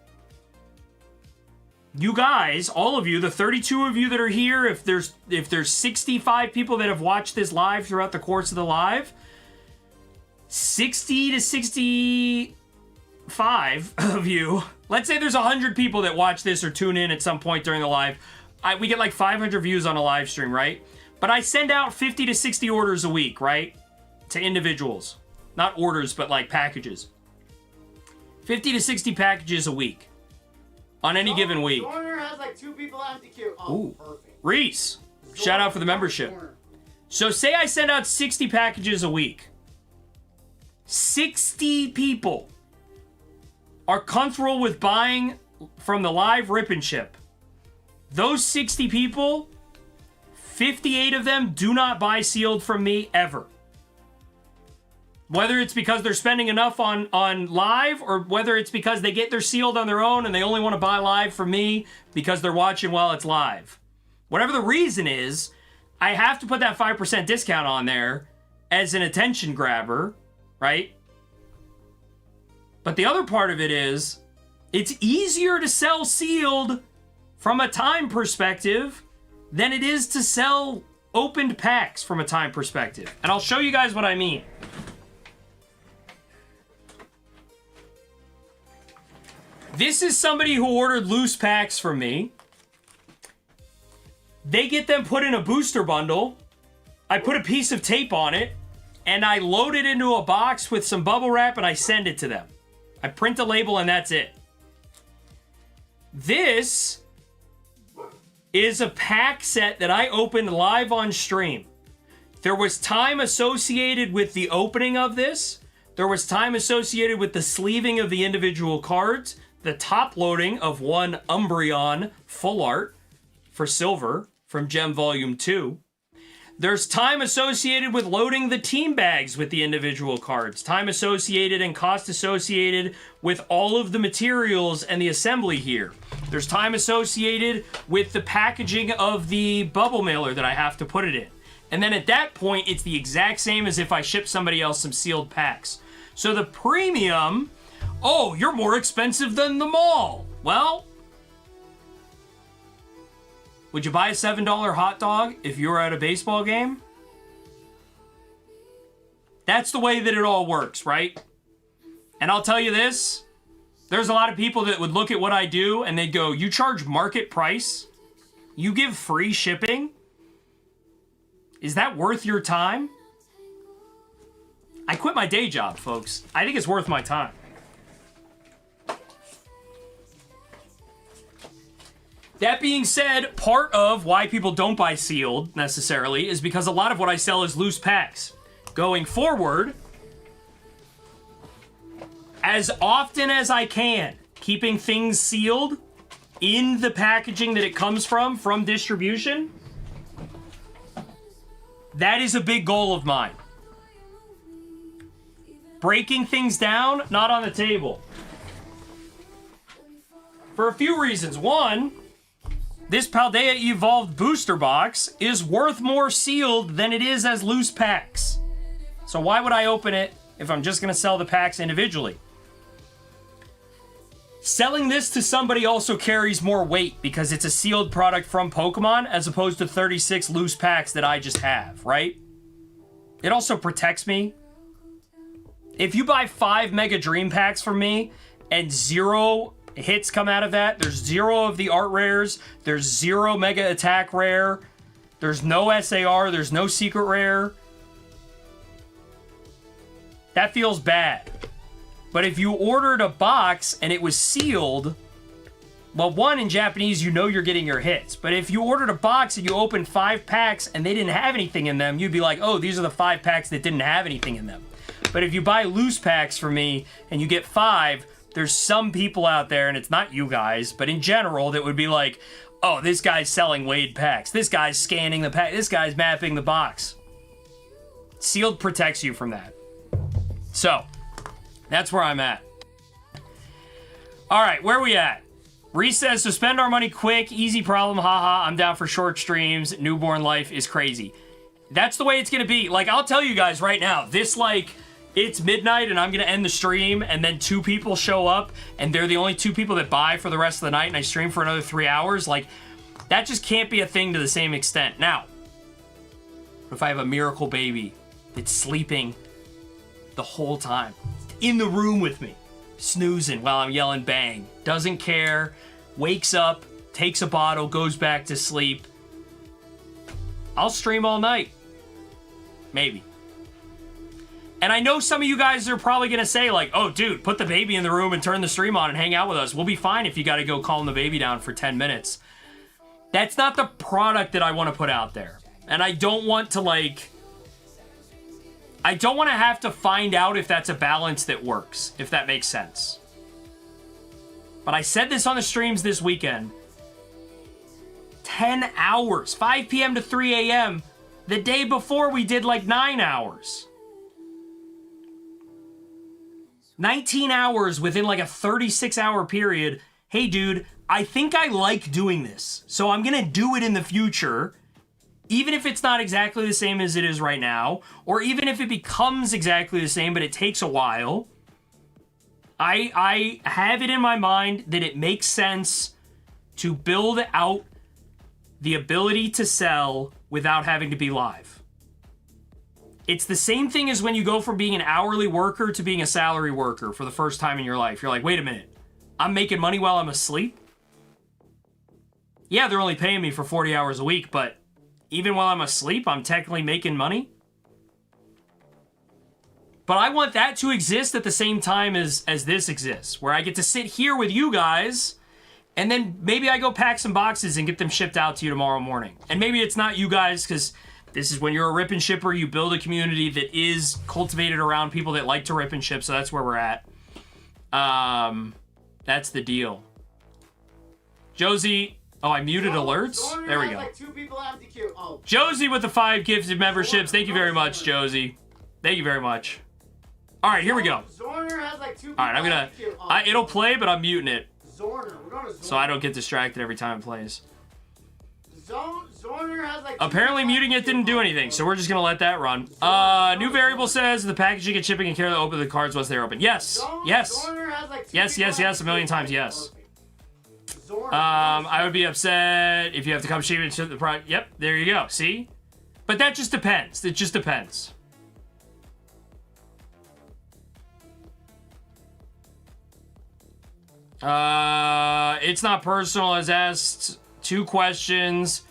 you guys, all of you, the 32 of you that are here, if there's 65 people that have watched this live throughout the course of the live, 60 to 65 of you, let's say there's 100 people that watch this or tune in at some point during the live, we get like 500 views on a live stream, right? But I send out 50 to 60 orders a week, right? To individuals. Not orders, but like packages. 50 to 60 packages a week. On any given week. Zorner has like 2 people out the queue. Oh, ooh. Perfect. Reese, shout out for the membership. Zorner. So say I send out 60 packages a week. 60 people are comfortable with buying from the live rip and ship. Those 60 people, 58 of them do not buy sealed from me ever. Whether it's because they're spending enough on live, or whether it's because they get their sealed on their own and they only want to buy live from me because they're watching while it's live. Whatever the reason is, I have to put that 5% discount on there as an attention grabber, right? But the other part of it is, it's easier to sell sealed from a time perspective than it is to sell opened packs from a time perspective. And I'll show you guys what I mean. This is somebody who ordered loose packs from me. They get them put in a booster bundle. I put a piece of tape on it, and I load it into a box with some bubble wrap, and I send it to them. I print a label, and that's it. This is a pack set that I opened live on stream. There was time associated with the opening of this. There was time associated with the sleeving of the individual cards, the top loading of one Umbreon full art for silver from Gem Volume 2. There's time associated with loading the team bags with the individual cards. Time associated and cost associated with all of the materials and the assembly here. There's time associated with the packaging of the bubble mailer that I have to put it in. And then at that point, it's the exact same as if I ship somebody else some sealed packs. So the premium, oh, you're more expensive than the mall. Well, would you buy a $7 hot dog if you were at a baseball game? That's the way that it all works, right? And I'll tell you this, there's a lot of people that would look at what I do and they'd go, you charge market price? You give free shipping? Is that worth your time? I quit my day job, folks. I think it's worth my time. That being said, part of why people don't buy sealed, necessarily, is because a lot of what I sell is loose packs. Going forward, as often as I can, keeping things sealed in the packaging that it comes from distribution, that is a big goal of mine. Breaking things down, not on the table. For a few reasons. One, this Paldea Evolved booster box is worth more sealed than it is as loose packs. So why would I open it if I'm just going to sell the packs individually? Selling this to somebody also carries more weight because it's a sealed product from Pokemon as opposed to 36 loose packs that I just have, right? It also protects me. If you buy 5 Mega Dream Packs from me and 0 hits come out of that, there's 0 of the art rares, there's 0 Mega Attack rare, there's no SAR, there's no secret rare. That feels bad. But if you ordered a box and it was sealed, well, one, in Japanese, you know you're getting your hits. But if you ordered a box and you opened 5 packs and they didn't have anything in them, you'd be like, oh, these are the 5 packs that didn't have anything in them. But if you buy loose packs from me and you get 5, there's some people out there, and it's not you guys, but in general, that would be like, oh, this guy's selling Wade packs. This guy's scanning the pack. This guy's mapping the box. Sealed protects you from that. So, that's where I'm at. All right, where are we at? Reese says, so spend our money quick, easy problem, haha. I'm down for short streams. Newborn life is crazy. That's the way it's going to be. Like, I'll tell you guys right now, this, like, it's midnight and I'm going to end the stream and then 2 people show up and they're the only 2 people that buy for the rest of the night and I stream for another 3 hours. Like, that just can't be a thing to the same extent. Now, if I have a miracle baby that's sleeping the whole time, in the room with me, snoozing while I'm yelling bang, doesn't care, wakes up, takes a bottle, goes back to sleep, I'll stream all night. Maybe. And I know some of you guys are probably going to say, like, oh, dude, put the baby in the room and turn the stream on and hang out with us. We'll be fine if you got to go calm the baby down for 10 minutes. That's not the product that I want to put out there. And I don't want to, like... I don't want to have to find out if that's a balance that works, if that makes sense. But I said this on the streams this weekend. 10 hours, 5 p.m. to 3 a.m. The day before we did like 9 hours. 19 hours within like a 36-hour period. Hey, dude, I think I like doing this, so I'm going to do it in the future. Even if it's not exactly the same as it is right now, or even if it becomes exactly the same, but it takes a while, I have it in my mind that it makes sense to build out the ability to sell without having to be live. It's the same thing as when you go from being an hourly worker to being a salary worker for the first time in your life. You're like, wait a minute, I'm making money while I'm asleep? Yeah, they're only paying me for 40 hours a week, but even while I'm asleep, I'm technically making money. But I want that to exist at the same time as this exists, where I get to sit here with you guys, and then maybe I go pack some boxes and get them shipped out to you tomorrow morning. And maybe it's not you guys, because this is when you're a rip and shipper, you build a community that is cultivated around people that like to rip and ship, so that's where we're at. That's the deal. Josie... Oh, I muted alerts? There we go. Like 2 people empty queue. Oh. Josie with the 5 gifted memberships. Thank you very much, Josie. Thank you very much. All right, here we go. Zorner has like 2 people. All right, I'm gonna... it'll play, but I'm muting it. Zorner. We're going to Zorner. So I don't get distracted every time it plays. Zorner has like... Apparently muting it didn't do anything, so we're just gonna let that run. New variable says the packaging and shipping and care to open the cards once they're open. Yes. Yes. Yes, a million times yes. I would be upset if you have to come ship into the product. Yep, there you go. See? But that just depends. It just depends. It's not personal has asked 2 questions.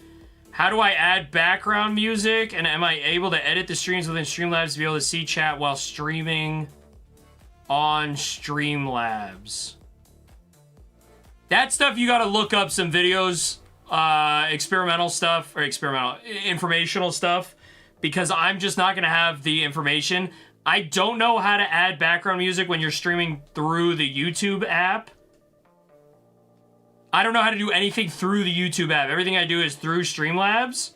How do I add background music? And am I able to edit the streams within Streamlabs to be able to see chat while streaming on Streamlabs? That stuff, you gotta look up some videos, experimental stuff, or informational stuff, because I'm just not gonna have the information. I don't know how to add background music when you're streaming through the YouTube app. I don't know how to do anything through the YouTube app. Everything I do is through Streamlabs.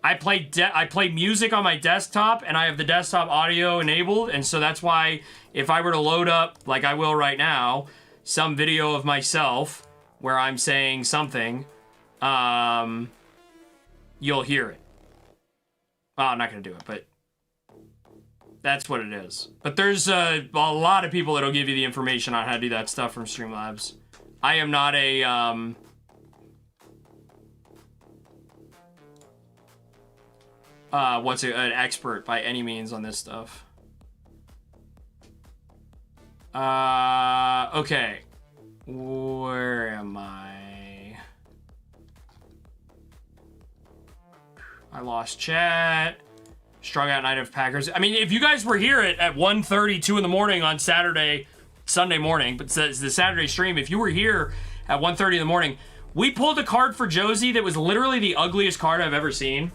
I play music on my desktop, and I have the desktop audio enabled, and so that's why if I were to load up, like I will right now, some video of myself where I'm saying something, you'll hear it. Well, I'm not going to do it, but that's what it is. But there's a lot of people that'll give you the information on how to do that stuff from Streamlabs. I am not a... an expert by any means on this stuff. Okay. Where am I? I lost chat. Strung out night of Packers. I mean, if you guys were here at 1:30, 2 in the morning on Sunday morning, but it's the Saturday stream, if you were here at 1:30 in the morning, we pulled a card for Josie that was literally the ugliest card I've ever seen.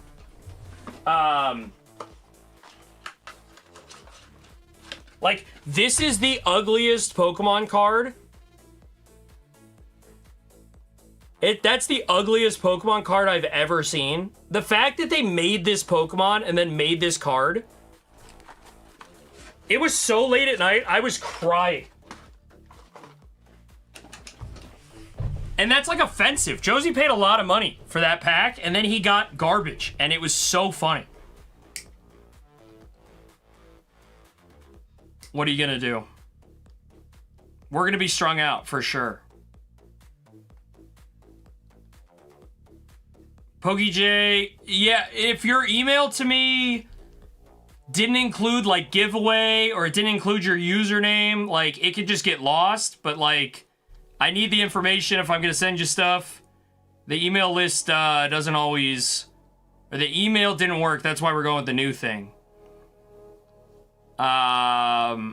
Like, this is the ugliest Pokemon card. That's the ugliest Pokemon card I've ever seen. The fact that they made this Pokemon and then made this card. It was so late at night, I was crying. And that's like offensive. Josie paid a lot of money for that pack, and then he got garbage, and it was so funny. What are you gonna do? We're gonna be strung out for sure. PokeJ, yeah, if your email to me didn't include like giveaway or it didn't include your username, like it could just get lost, but like I need the information if I'm gonna send you stuff. The email list doesn't always, or the email didn't work. That's why we're going with the new thing. All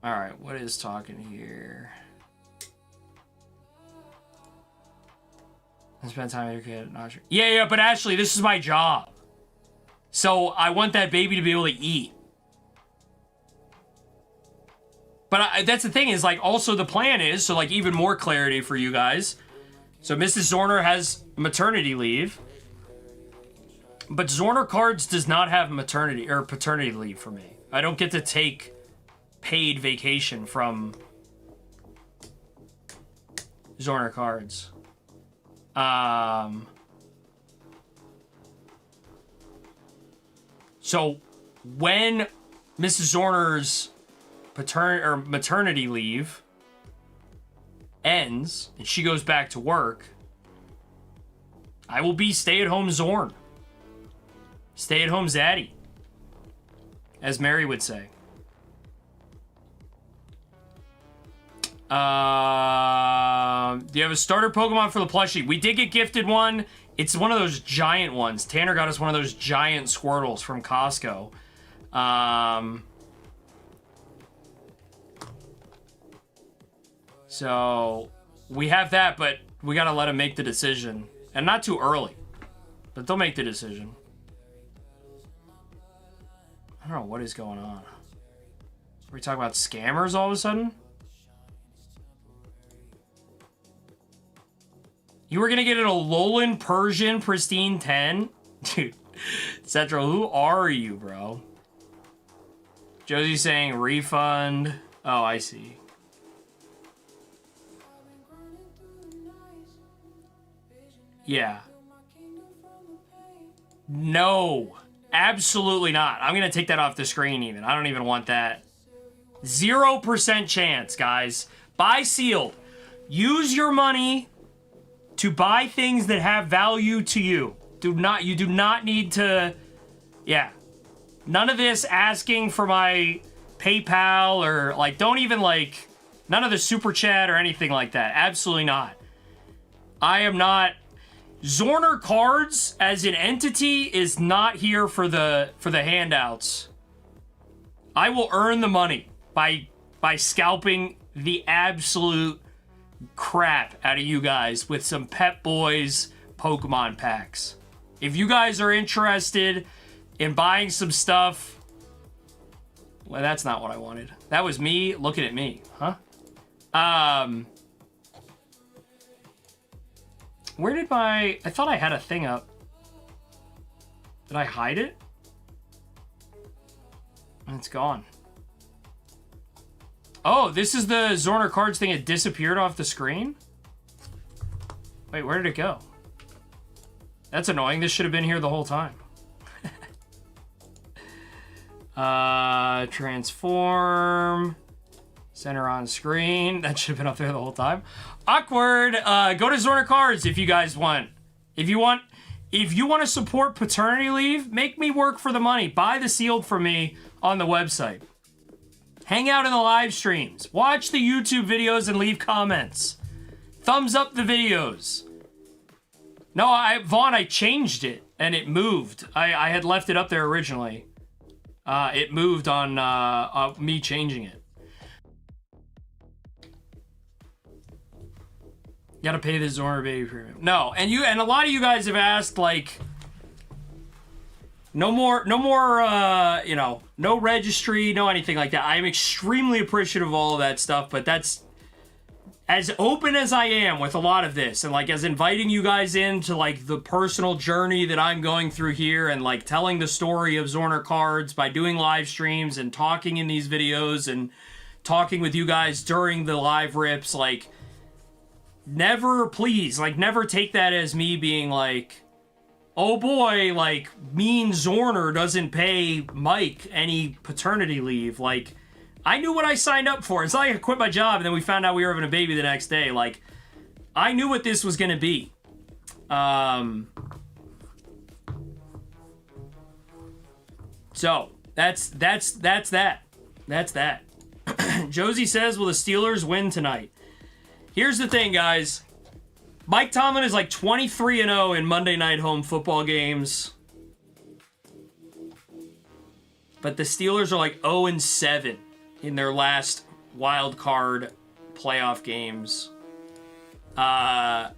right, what is talking here? I spend time with your kid. Not sure. Yeah, but Ashley, this is my job. So I want that baby to be able to eat. But that's the thing is, like, also the plan is, so, like, even more clarity for you guys. So Mrs. Zorner has maternity leave. But Zorner Cards does not have maternity or paternity leave for me. I don't get to take paid vacation from Zorner Cards. So when Mrs. Zorner's maternity leave ends and she goes back to work, I will be stay-at-home Zorn. Stay-at-home Zaddy, as Mary would say. Do you have a starter Pokemon for the plushie? We did get gifted one. It's one of those giant ones. Tanner got us one of those giant Squirtles from Costco. So we have that, but we gotta let him make the decision. And not too early, but they'll make the decision. I don't know what is going on. Are we talking about scammers all of a sudden? You were gonna get an Alolan Persian Pristine 10? Dude, Central, who are you, bro? Josie's saying refund. Oh, I see. Yeah. No. Absolutely not. I'm gonna take that off the screen even. I don't even want that. 0% chance, guys. Buy sealed. Use your money to buy things that have value to you. You do not need to, yeah. None of this asking for my PayPal or like, don't even like, none of the super chat or anything like that. Absolutely not. I am not, Zorner Cards as an entity is not here for the handouts. I will earn the money by scalping the absolute crap out of you guys with some Pep Boys Pokemon packs. If you guys are interested in buying some stuff, well, that's not what I wanted. That was me looking at me, huh? Where did I thought I had a thing up. Did I hide it? It's gone. Oh, this is the Zorner Cards thing. It disappeared off the screen? Wait, where did it go? That's annoying. This should have been here the whole time. Transform. Center on screen. That should have been up there the whole time. Awkward. Go to Zorner Cards if you guys want. If you want to support paternity leave, make me work for the money. Buy the sealed for me on the website. Hang out in the live streams. Watch the YouTube videos and leave comments. Thumbs up the videos. No, Vaughn, I changed it and it moved. I had left it up there originally. It moved on me changing it. You gotta pay the Zorner baby premium. No, and a lot of you guys have asked, like, No more, you know, no registry, no anything like that. I'm extremely appreciative of all of that stuff, but that's as open as I am with a lot of this, and like as inviting you guys into like the personal journey that I'm going through here, and like telling the story of Zorner cards by doing live streams and talking in these videos and talking with you guys during the live rips. Like, never, please, like never take that as me being like, oh boy, like, mean Zorner doesn't pay Mike any paternity leave. Like, I knew what I signed up for. It's not like I quit my job and then we found out we were having a baby the next day. Like, I knew what this was going to be. So, that's that. That's that. Josie says, will the Steelers win tonight? Here's the thing, guys. Mike Tomlin is like 23-0 in Monday Night Home football games. But the Steelers are like 0-7 in their last wild card playoff games. That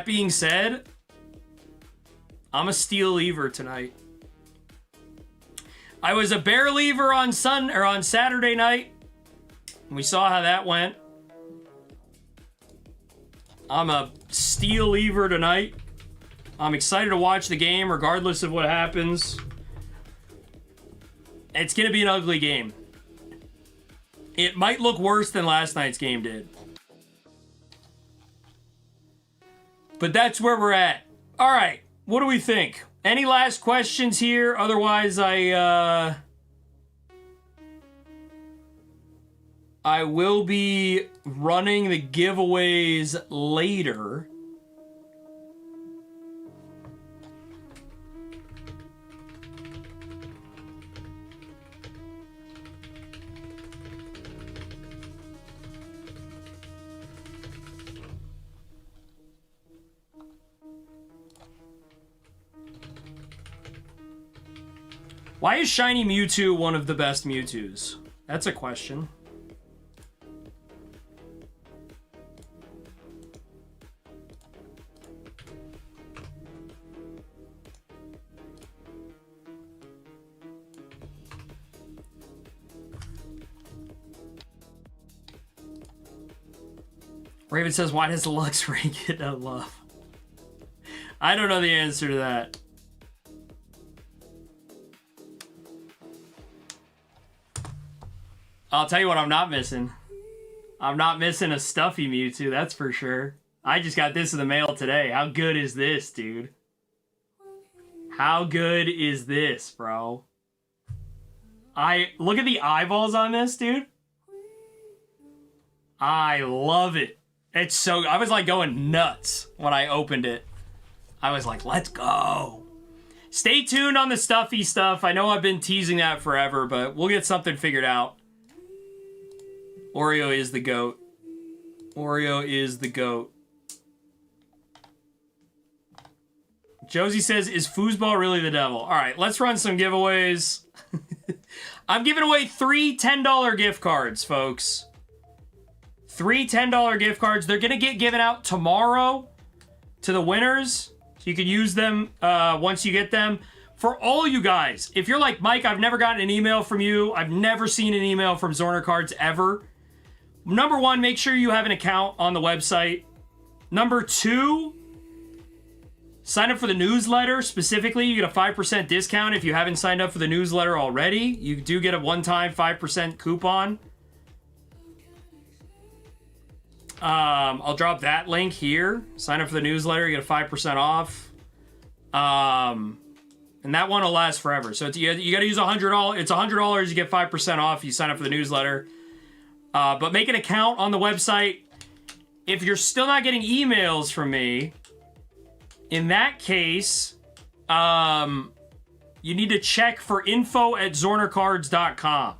being said, I'm a Steel-Lever tonight. I was a Bear-Lever on Saturday night. We saw how that went. I'm a Steel-Lever tonight. I'm excited to watch the game regardless of what happens. It's going to be an ugly game. It might look worse than last night's game did. But that's where we're at. All right, what do we think? Any last questions here? Otherwise, I will be running the giveaways later. Why is Shiny Mewtwo one of the best Mewtwo's? That's a question. Raven says, why does the Lux Ray get no love? I don't know the answer to that. I'll tell you what I'm not missing. I'm not missing a stuffy Mewtwo, that's for sure. I just got this in the mail today. How good is this, dude? How good is this, bro? Look at the eyeballs on this, dude. I love it. It's so... I was like going nuts when I opened it. I was like, let's go. Stay tuned on the stuffy stuff. I know I've been teasing that forever, but we'll get something figured out. Oreo is the GOAT. Oreo is the GOAT. Josie says, is foosball really the devil? All right, let's run some giveaways. I'm giving away 3 $10 gift cards, folks. 3 $10 gift cards. They're going to get given out tomorrow to the winners. So you can use them once you get them. For all you guys, if you're like, Mike, I've never gotten an email from you. I've never seen an email from Zorner Cards ever. Number 1, make sure you have an account on the website. Number 2, sign up for the newsletter. Specifically, you get a 5% discount if you haven't signed up for the newsletter already. You do get a one-time 5% coupon. I'll drop that link here. Sign up for the newsletter, you get a 5% off. And that one will last forever. So you got to use $100. It's $100. You get 5% off. You sign up for the newsletter. But make an account on the website. If you're still not getting emails from me, in that case, you need to check for info@zornercards.com.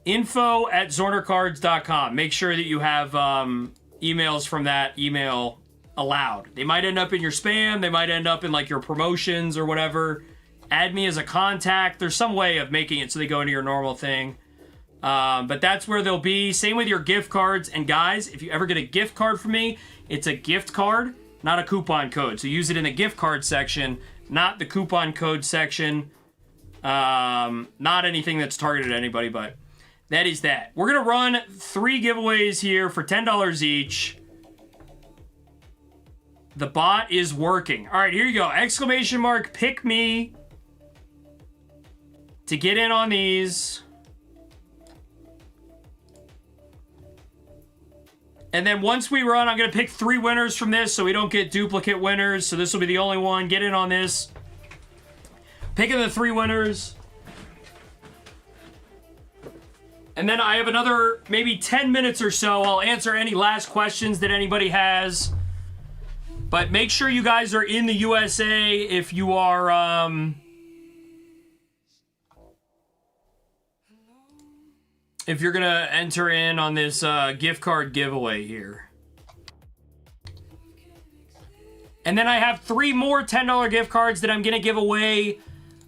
info@zornercards.com. Make sure that you have emails from that email allowed. They might end up in your spam. They might end up in like your promotions or whatever. Add me as a contact. There's some way of making it so they go into your normal thing. But that's where they'll be. Same with your gift cards. And guys, if you ever get a gift card from me, it's a gift card. not a coupon code. So use it in the gift card section, not the coupon code section. Not anything that's targeted at anybody, but that is that. We're going to run 3 giveaways here for $10 each. The bot is working. All right, here you go. Exclamation mark, pick me to get in on these. And then once we run, I'm going to pick 3 winners from this so we don't get duplicate winners. So this will be the only one. Get in on this. Picking the 3 winners. And then I have another maybe 10 minutes or so. I'll answer any last questions that anybody has. But make sure you guys are in the USA if you are... if you're going to enter in on this gift card giveaway here. And then I have 3 more $10 gift cards that I'm going to give away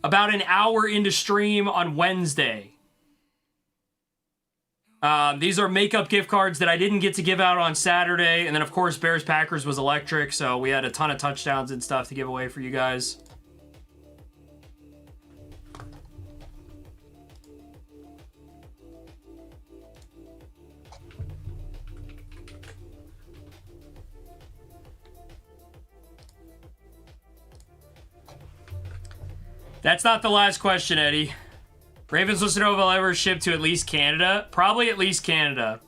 about an hour into stream on Wednesday. These are makeup gift cards that I didn't get to give out on Saturday. And then, of course, Bears-Packers was electric, so we had a ton of touchdowns and stuff to give away for you guys. That's not the last question, Eddie. Ravens wants to know if I'll ever ship to at least Canada. Probably at least Canada.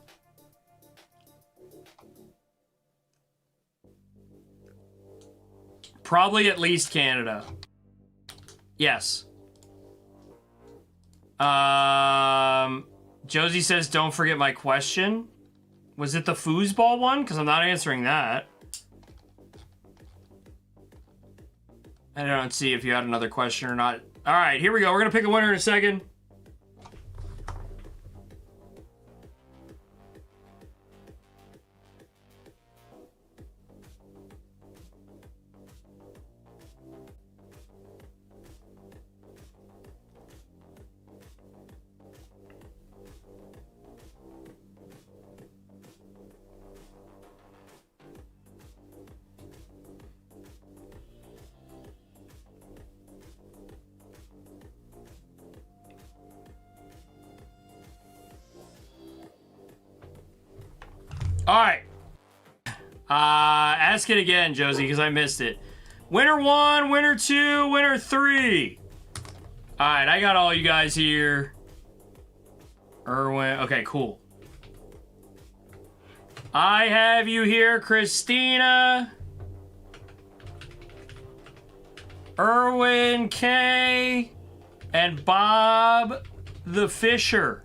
Probably at least Canada. Yes. Josie says, don't forget my question. Was it the foosball one? Because I'm not answering that. I don't see if you had another question or not. All right, here we go. We're going to pick a winner in a second. All right. Ask it again, Josie, because I missed it. Winner 1, winner 2, winner 3. All right, I got all you guys here. Erwin. Okay, cool. I have you here, Christina. Erwin K. And Bob the Fisher.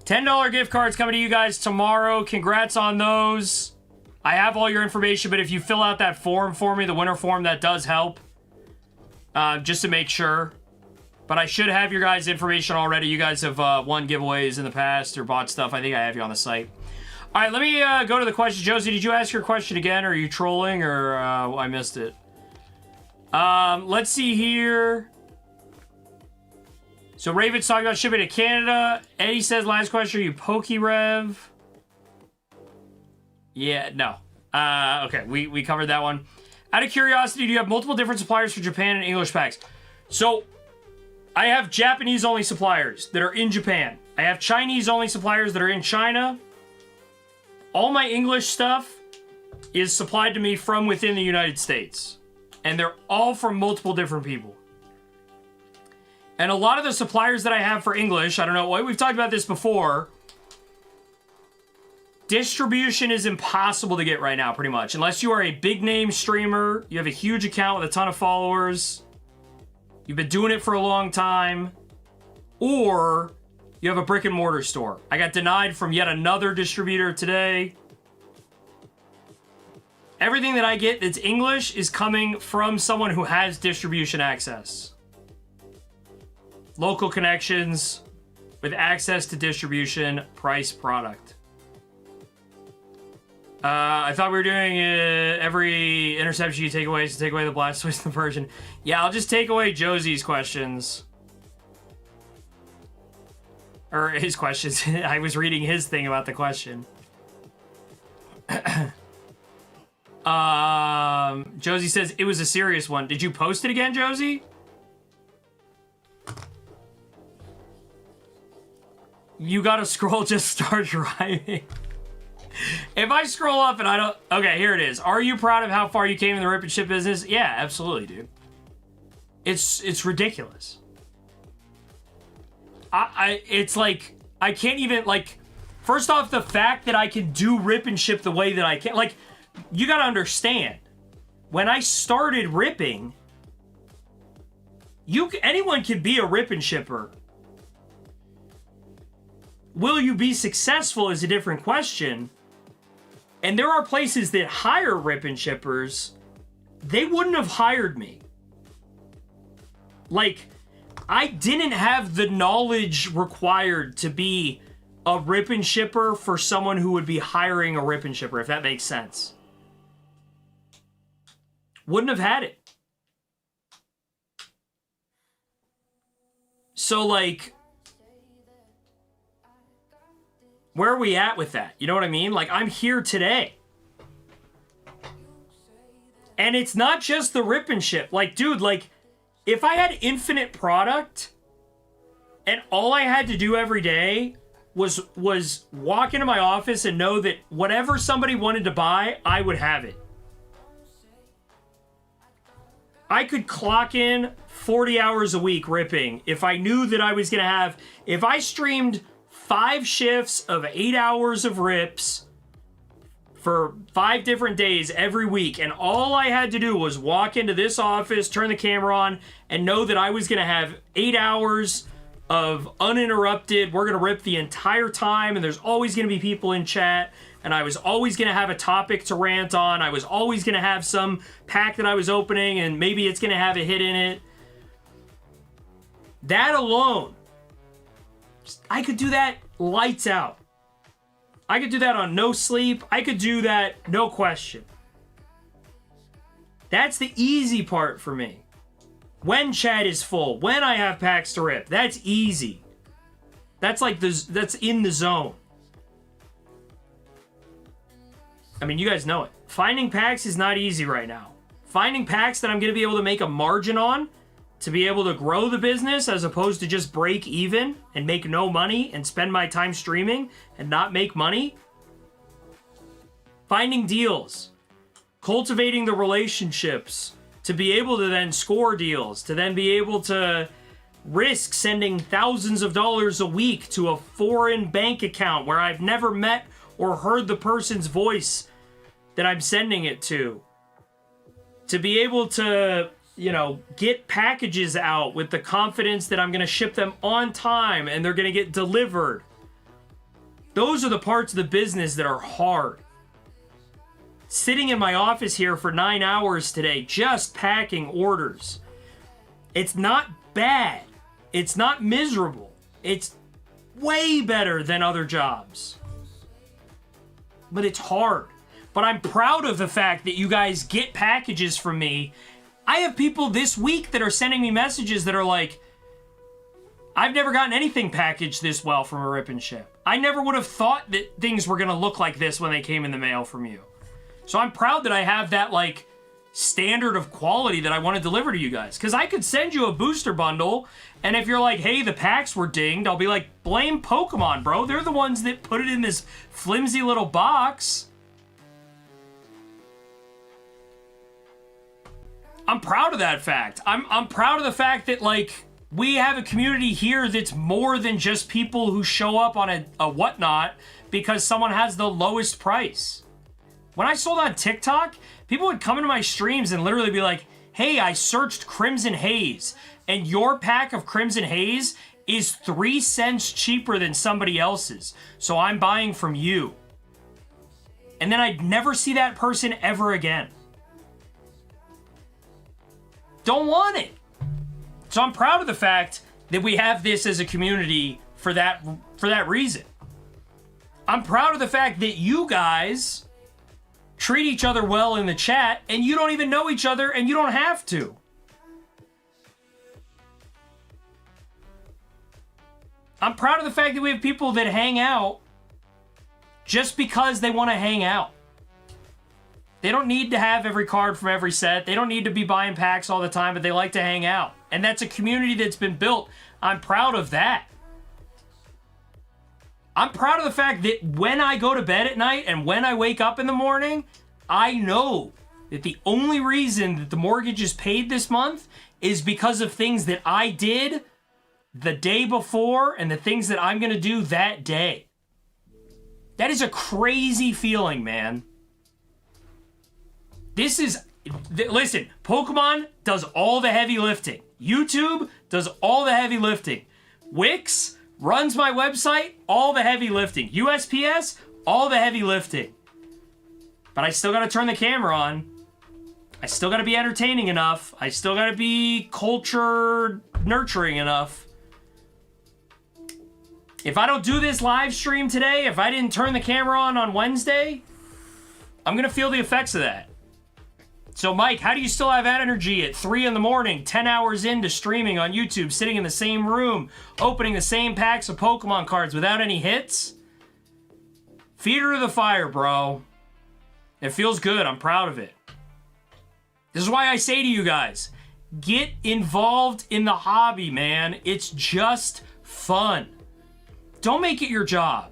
$10 gift cards coming to you guys tomorrow. Congrats on those. I have all your information, but if you fill out that form for me, the winter form, that does help. Just to make sure. But I should have your guys' information already. You guys have won giveaways in the past or bought stuff. I think I have you on the site. All right, let me go to the question. Josie, did you ask your question again? Or are you trolling or I missed it? Let's see here. So Raven's talking about shipping to Canada. Eddie says, last question, are you PokeRev? Yeah, no. Okay, we covered that one. Out of curiosity, do you have multiple different suppliers for Japan and English packs? So, I have Japanese-only suppliers that are in Japan. I have Chinese-only suppliers that are in China. All my English stuff is supplied to me from within the United States. And they're all from multiple different people. And a lot of the suppliers that I have for English, I don't know, we've talked about this before. Distribution is impossible to get right now, pretty much. Unless you are a big name streamer, you have a huge account with a ton of followers, you've been doing it for a long time, or you have a brick and mortar store. I got denied from yet another distributor today. Everything that I get that's English is coming from someone who has distribution access. Local connections with access to distribution, price, product. I thought we were doing every interception you take away is to take away the Blastoise and the version. Yeah, I'll just take away Josie's questions. Or his questions. I was reading his thing about the question. Josie says it was a serious one. Did you post it again, Josie? You gotta scroll, just start driving. If I scroll up and I don't... Okay, here it is. Are you proud of how far you came in the rip and ship business? Yeah, absolutely, dude. It's ridiculous. It's like, I can't even, like... First off, the fact that I can do rip and ship the way that I can... Like, you gotta understand. When I started ripping... Anyone can be a rip and shipper. Will you be successful is a different question. And there are places that hire rip and shippers. They wouldn't have hired me. Like, I didn't have the knowledge required to be a rip and shipper for someone who would be hiring a rip and shipper, if that makes sense. Wouldn't have had it. So, like... Where are we at with that? You know what I mean? Like, I'm here today. And it's not just the rip and ship. Like, dude, like, if I had infinite product and all I had to do every day was walk into my office and know that whatever somebody wanted to buy, I would have it. I could clock in 40 hours a week ripping if I knew that I was going to have... If I streamed 5 shifts of 8 hours of rips for 5 different days every week, and all I had to do was walk into this office, turn the camera on, and know that I was going to have 8 hours of uninterrupted, we're going to rip the entire time, and there's always going to be people in chat, and I was always going to have a topic to rant on, I was always going to have some pack that I was opening, and maybe it's going to have a hit in it. That alone, I could do that lights out. I could do that on no sleep. I could do that no question. That's the easy part for me. When chat is full, when I have packs to rip, that's easy. That's like that's in the zone. I mean, you guys know it. Finding packs is not easy right now. Finding packs that I'm going to be able to make a margin on to be able to grow the business as opposed to just break even and make no money and spend my time streaming and not make money. Finding deals. Cultivating the relationships to be able to then score deals, to then be able to risk sending thousands of dollars a week to a foreign bank account where I've never met or heard the person's voice that I'm sending it to. To be able to, you know, get packages out with the confidence that I'm going to ship them on time and they're going to get delivered. Those are the parts of the business that are hard. Sitting in my office here for 9 hours today, just packing orders. It's not bad. It's not miserable. It's way better than other jobs. But it's hard. But I'm proud of the fact that you guys get packages from me. I have people this week that are sending me messages that are like, I've never gotten anything packaged this well from a rip and ship. I never would have thought that things were going to look like this when they came in the mail from you. So I'm proud that I have that, like, standard of quality that I want to deliver to you guys. Because I could send you a booster bundle, and if you're like, hey, the packs were dinged, I'll be like, blame Pokemon, bro. They're the ones that put it in this flimsy little box. I'm proud of that fact. I'm proud of the fact that, like, we have a community here that's more than just people who show up on a whatnot because someone has the lowest price. When I sold on TikTok, people would come into my streams and literally be like, hey, I searched Crimson Haze, and your pack of Crimson Haze is 3 cents cheaper than somebody else's, so I'm buying from you. And then I'd never see that person ever again. Don't want it. So I'm proud of the fact that we have this as a community for that reason. I'm proud of the fact that you guys treat each other well in the chat, and you don't even know each other, and you don't have to. I'm proud of the fact that we have people that hang out just because they want to hang out. They don't need to have every card from every set. They don't need to be buying packs all the time, but they like to hang out. And that's a community that's been built. I'm proud of that. I'm proud of the fact that when I go to bed at night and when I wake up in the morning, I know that the only reason that the mortgage is paid this month is because of things that I did the day before and the things that I'm going to do that day. That is a crazy feeling, man. Listen, Pokemon does all the heavy lifting. YouTube does all the heavy lifting. Wix runs my website, all the heavy lifting. USPS, all the heavy lifting. But I still gotta turn the camera on. I still gotta be entertaining enough. I still gotta be culture nurturing enough. If I don't do this live stream today, if I didn't turn the camera on Wednesday, I'm gonna feel the effects of that. So Mike, how do you still have energy at 3 in the morning, 10 hours into streaming on YouTube, sitting in the same room, opening the same packs of Pokemon cards without any hits? Feed her to the fire, bro. It feels good. I'm proud of it. This is why I say to you guys, get involved in the hobby, man. It's just fun. Don't make it your job.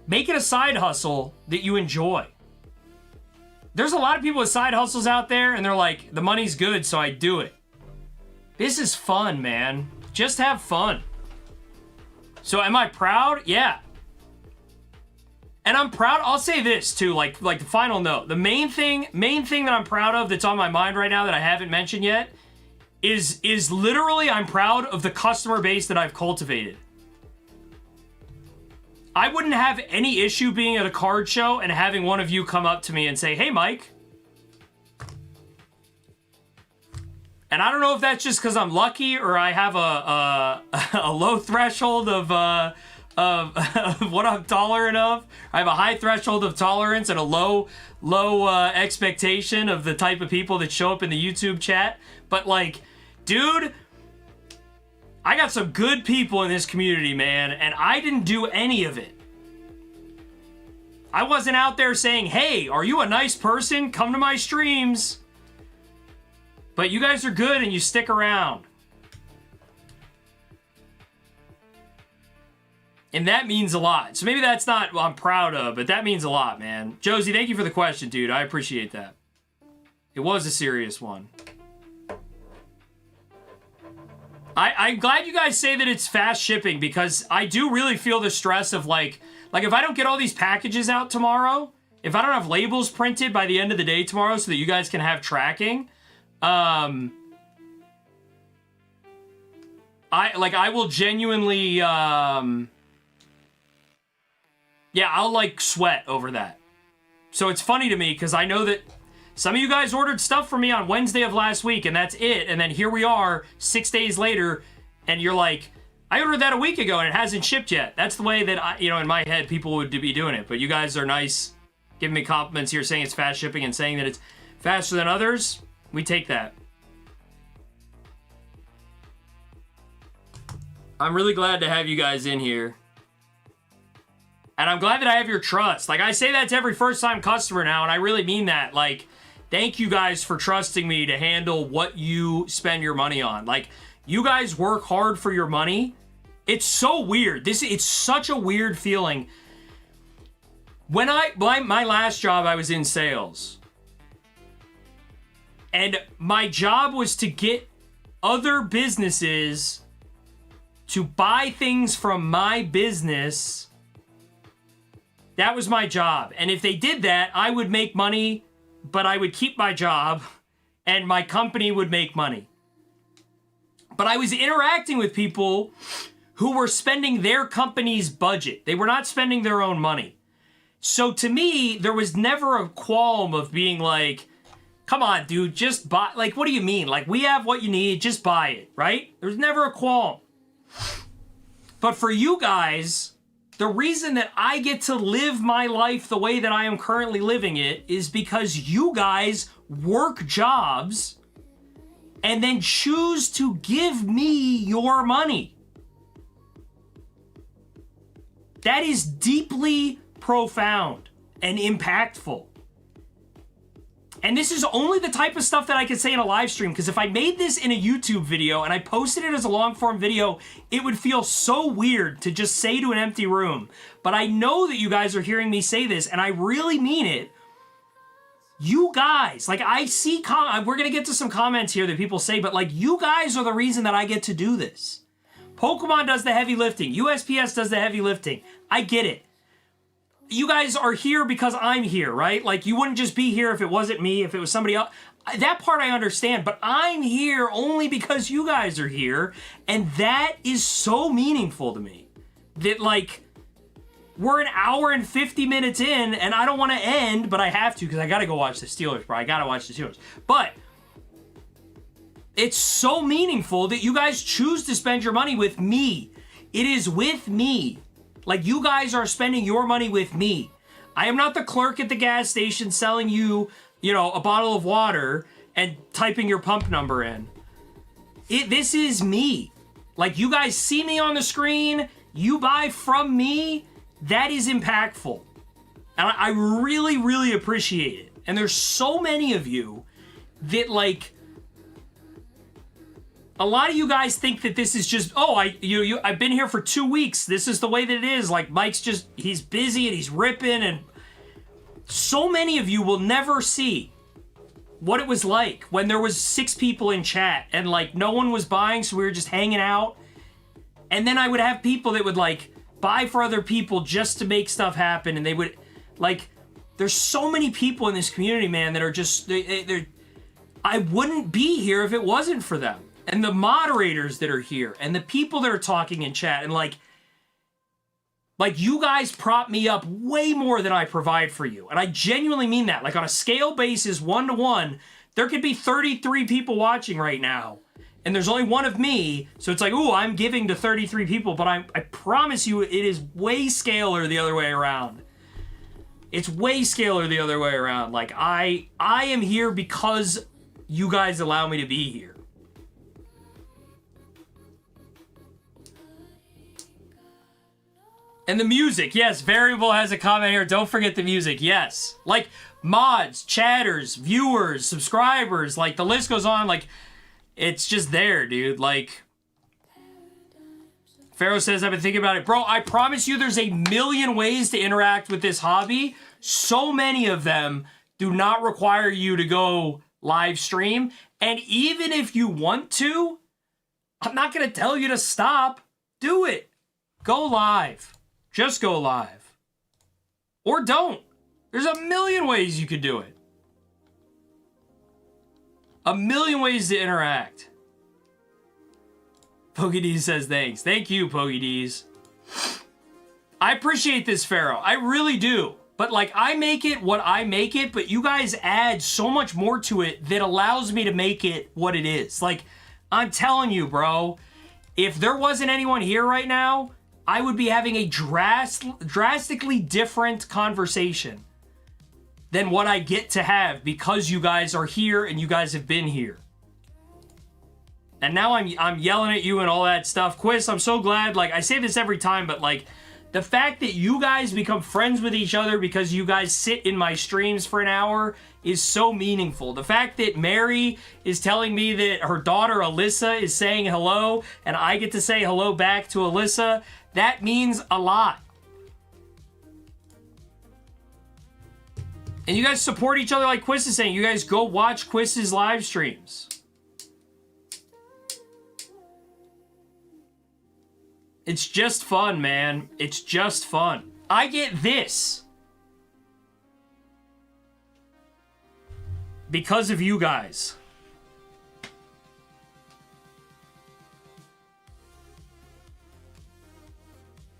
Make it a side hustle that you enjoy. There's a lot of people with side hustles out there, and they're like, the money's good, so I do it. This is fun, man. Just have fun. So am I proud? Yeah. And I'm proud. I'll say this too, like the final note. The main thing that I'm proud of that's on my mind right now that I haven't mentioned yet is literally I'm proud of the customer base that I've cultivated. I wouldn't have any issue being at a card show and having one of you come up to me and say, "Hey, Mike." And I don't know if that's just because I'm lucky or I have a low threshold of what I'm tolerant of. I have a high threshold of tolerance and a low expectation of the type of people that show up in the YouTube chat. But like, dude, I got some good people in this community, man, and I didn't do any of it. I wasn't out there saying, "Hey, are you a nice person? Come to my streams." But you guys are good and you stick around. And that means a lot. So maybe that's not what I'm proud of, but that means a lot, man. Josie, thank you for the question, dude. I appreciate that. It was a serious one. I'm glad you guys say that it's fast shipping because I do really feel the stress of like if I don't get all these packages out tomorrow, if I don't have labels printed by the end of the day tomorrow so that you guys can have tracking, I will genuinely, yeah, I'll like sweat over that. So it's funny to me because I know that some of you guys ordered stuff from me on Wednesday of last week, and that's it. And then here we are 6 days later, and you're like, I ordered that a week ago, and it hasn't shipped yet. That's the way that, in my head, people would be doing it. But you guys are nice, giving me compliments here, saying it's fast shipping and saying that it's faster than others. We take that. I'm really glad to have you guys in here. And I'm glad that I have your trust. Like, I say that to every first-time customer now, and I really mean that. Like, thank you guys for trusting me to handle what you spend your money on. Like, you guys work hard for your money. It's so weird. It's such a weird feeling. When my last job, I was in sales. And my job was to get other businesses to buy things from my business. That was my job. And if they did that, I would make money, but I would keep my job and my company would make money. But I was interacting with people who were spending their company's budget. They were not spending their own money. So to me, there was never a qualm of being like, come on, dude, just buy. Like, what do you mean? Like, we have what you need, just buy it, right? There's never a qualm. But for you guys, the reason that I get to live my life the way that I am currently living it is because you guys work jobs and then choose to give me your money. That is deeply profound and impactful. And this is only the type of stuff that I can say in a live stream, because if I made this in a YouTube video and I posted it as a long form video, it would feel so weird to just say to an empty room. But I know that you guys are hearing me say this, and I really mean it. You guys, like, I see, we're going to get to some comments here that people say, but like, you guys are the reason that I get to do this. Pokemon does the heavy lifting. USPS does the heavy lifting. I get it. You guys are here because I'm here, right? Like, you wouldn't just be here if it wasn't me, if it was somebody else. That part I understand, but I'm here only because you guys are here, and that is so meaningful to me. That, like, we're an hour and 50 minutes in, and I don't want to end, but I have to, because I gotta go watch the Steelers, bro. I gotta watch the Steelers. But it's so meaningful that you guys choose to spend your money with me. It is with me. Like, you guys are spending your money with me. I am not the clerk at the gas station selling you, you know, a bottle of water and typing your pump number in. This is me. Like, you guys see me on the screen, you buy from me, that is impactful. And I really, really appreciate it. And there's so many of you that, like, a lot of you guys think that this is just, oh, I've been here for 2 weeks. This is the way that it is. Like, Mike's just, he's busy and he's ripping, and so many of you will never see what it was like when there was 6 people in chat and, like, no one was buying, so we were just hanging out. And then I would have people that would, like, buy for other people just to make stuff happen, and they would, like, there's so many people in this community, man, that are just, I wouldn't be here if it wasn't for them. And the moderators that are here, and the people that are talking in chat, and like you guys prop me up way more than I provide for you. And I genuinely mean that. Like, on a scale basis, 1-to-1, there could be 33 people watching right now, and there's only one of me, so it's like, ooh, I'm giving to 33 people, but I promise you it is way scalar the other way around. It's way scalar the other way around. Like, I am here because you guys allow me to be here. And the music, yes, Variable has a comment here. Don't forget the music, yes. Like, mods, chatters, viewers, subscribers, like, the list goes on. Like, it's just there, dude. Like, Pharaoh says, I've been thinking about it. Bro, I promise you there's a million ways to interact with this hobby. So many of them do not require you to go live stream. And even if you want to, I'm not going to tell you to stop. Do it. Go live. Just go live. Or don't. There's a million ways you could do it. A million ways to interact. PokeDeez says thanks. Thank you, PokeDeez. I appreciate this, Pharaoh. I really do. But, like, I make it what I make it, but you guys add so much more to it that allows me to make it what it is. Like, I'm telling you, bro, if there wasn't anyone here right now, I would be having a drastically different conversation than what I get to have because you guys are here and you guys have been here. And now I'm yelling at you and all that stuff. Quiz, I'm so glad. Like, I say this every time, but, like, the fact that you guys become friends with each other because you guys sit in my streams for an hour is so meaningful. The fact that Mary is telling me that her daughter Alyssa is saying hello and I get to say hello back to Alyssa, that means a lot. And you guys support each other like Quiz is saying. You guys go watch Quiz's live streams. It's just fun, man. It's just fun. I get this because of you guys.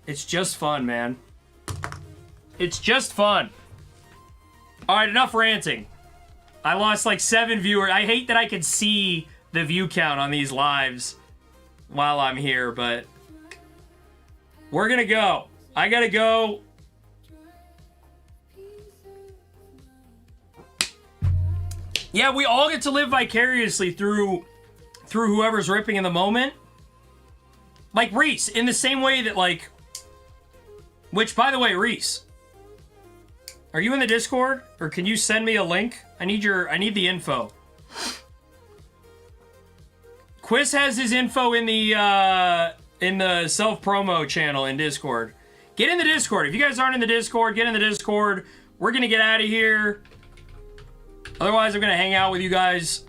It's just fun, man. It's just fun. All right, enough ranting. I lost like 7 viewers. I hate that I can see the view count on these lives while I'm here, but we're gonna go. I gotta go. Yeah, we all get to live vicariously through whoever's ripping in the moment. Like Reese, in the same way that, like, which, by the way, Reese, Are you in the Discord? Or can you send me a link? I need the info. Quiz has his info in the self-promo channel in Discord. Get in the Discord. If you guys aren't in the Discord, get in the Discord. We're gonna get out of here. Otherwise, I'm gonna hang out with you guys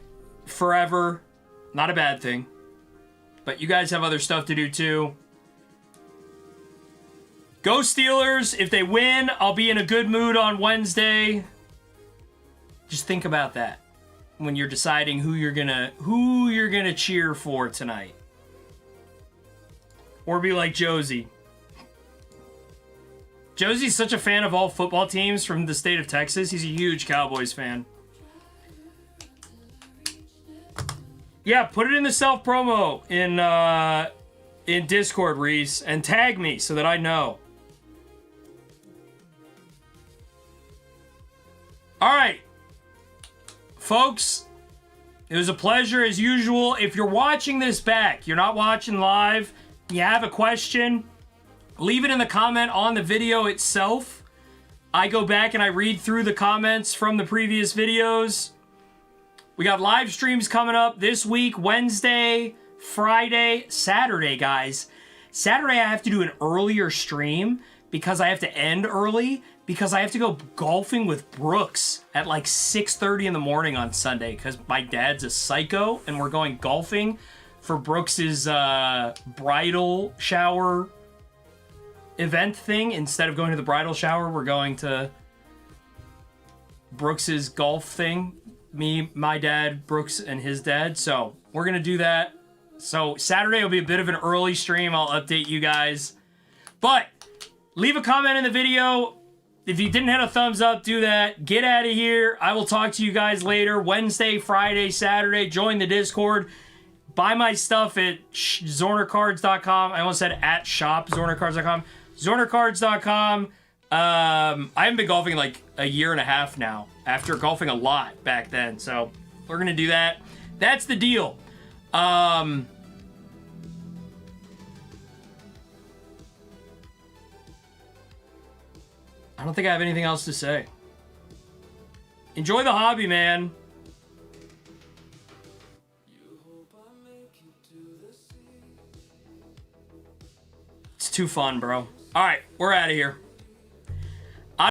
forever. Not a bad thing. But you guys have other stuff to do too. Go Steelers. If they win, I'll be in a good mood on Wednesday. Just think about that when you're deciding who you're gonna cheer for tonight. Or be like Josie. Josie's such a fan of all football teams from the state of Texas. He's a huge Cowboys fan. Yeah, put it in the self-promo in Discord, Reese, and tag me so that I know. All right. Folks, it was a pleasure as usual. If you're watching this back, you're not watching live, you have a question, leave it in the comment on the video itself. I go back and I read through the comments from the previous videos. We got live streams coming up this week, Wednesday, Friday, Saturday, guys. Saturday I have to do an earlier stream because I have to end early because I have to go golfing with Brooks at like 6:30 in the morning on Sunday because my dad's a psycho and we're going golfing for Brooks's bridal shower event thing. Instead of going to the bridal shower, we're going to Brooks's golf thing. Me, my dad, Brooks, and his dad. So we're going to do that. So Saturday will be a bit of an early stream. I'll update you guys. But leave a comment in the video. If you didn't hit a thumbs up, do that. Get out of here. I will talk to you guys later. Wednesday, Friday, Saturday. Join the Discord. Buy my stuff at zornercards.com. I almost said at shop, zornercards.com. Zornercards.com. I haven't been golfing in like a year and a half now, after golfing a lot back then. So we're going to do that. That's the deal. I don't think I have anything else to say. Enjoy the hobby, man. It's too fun, bro. All right, we're out of here.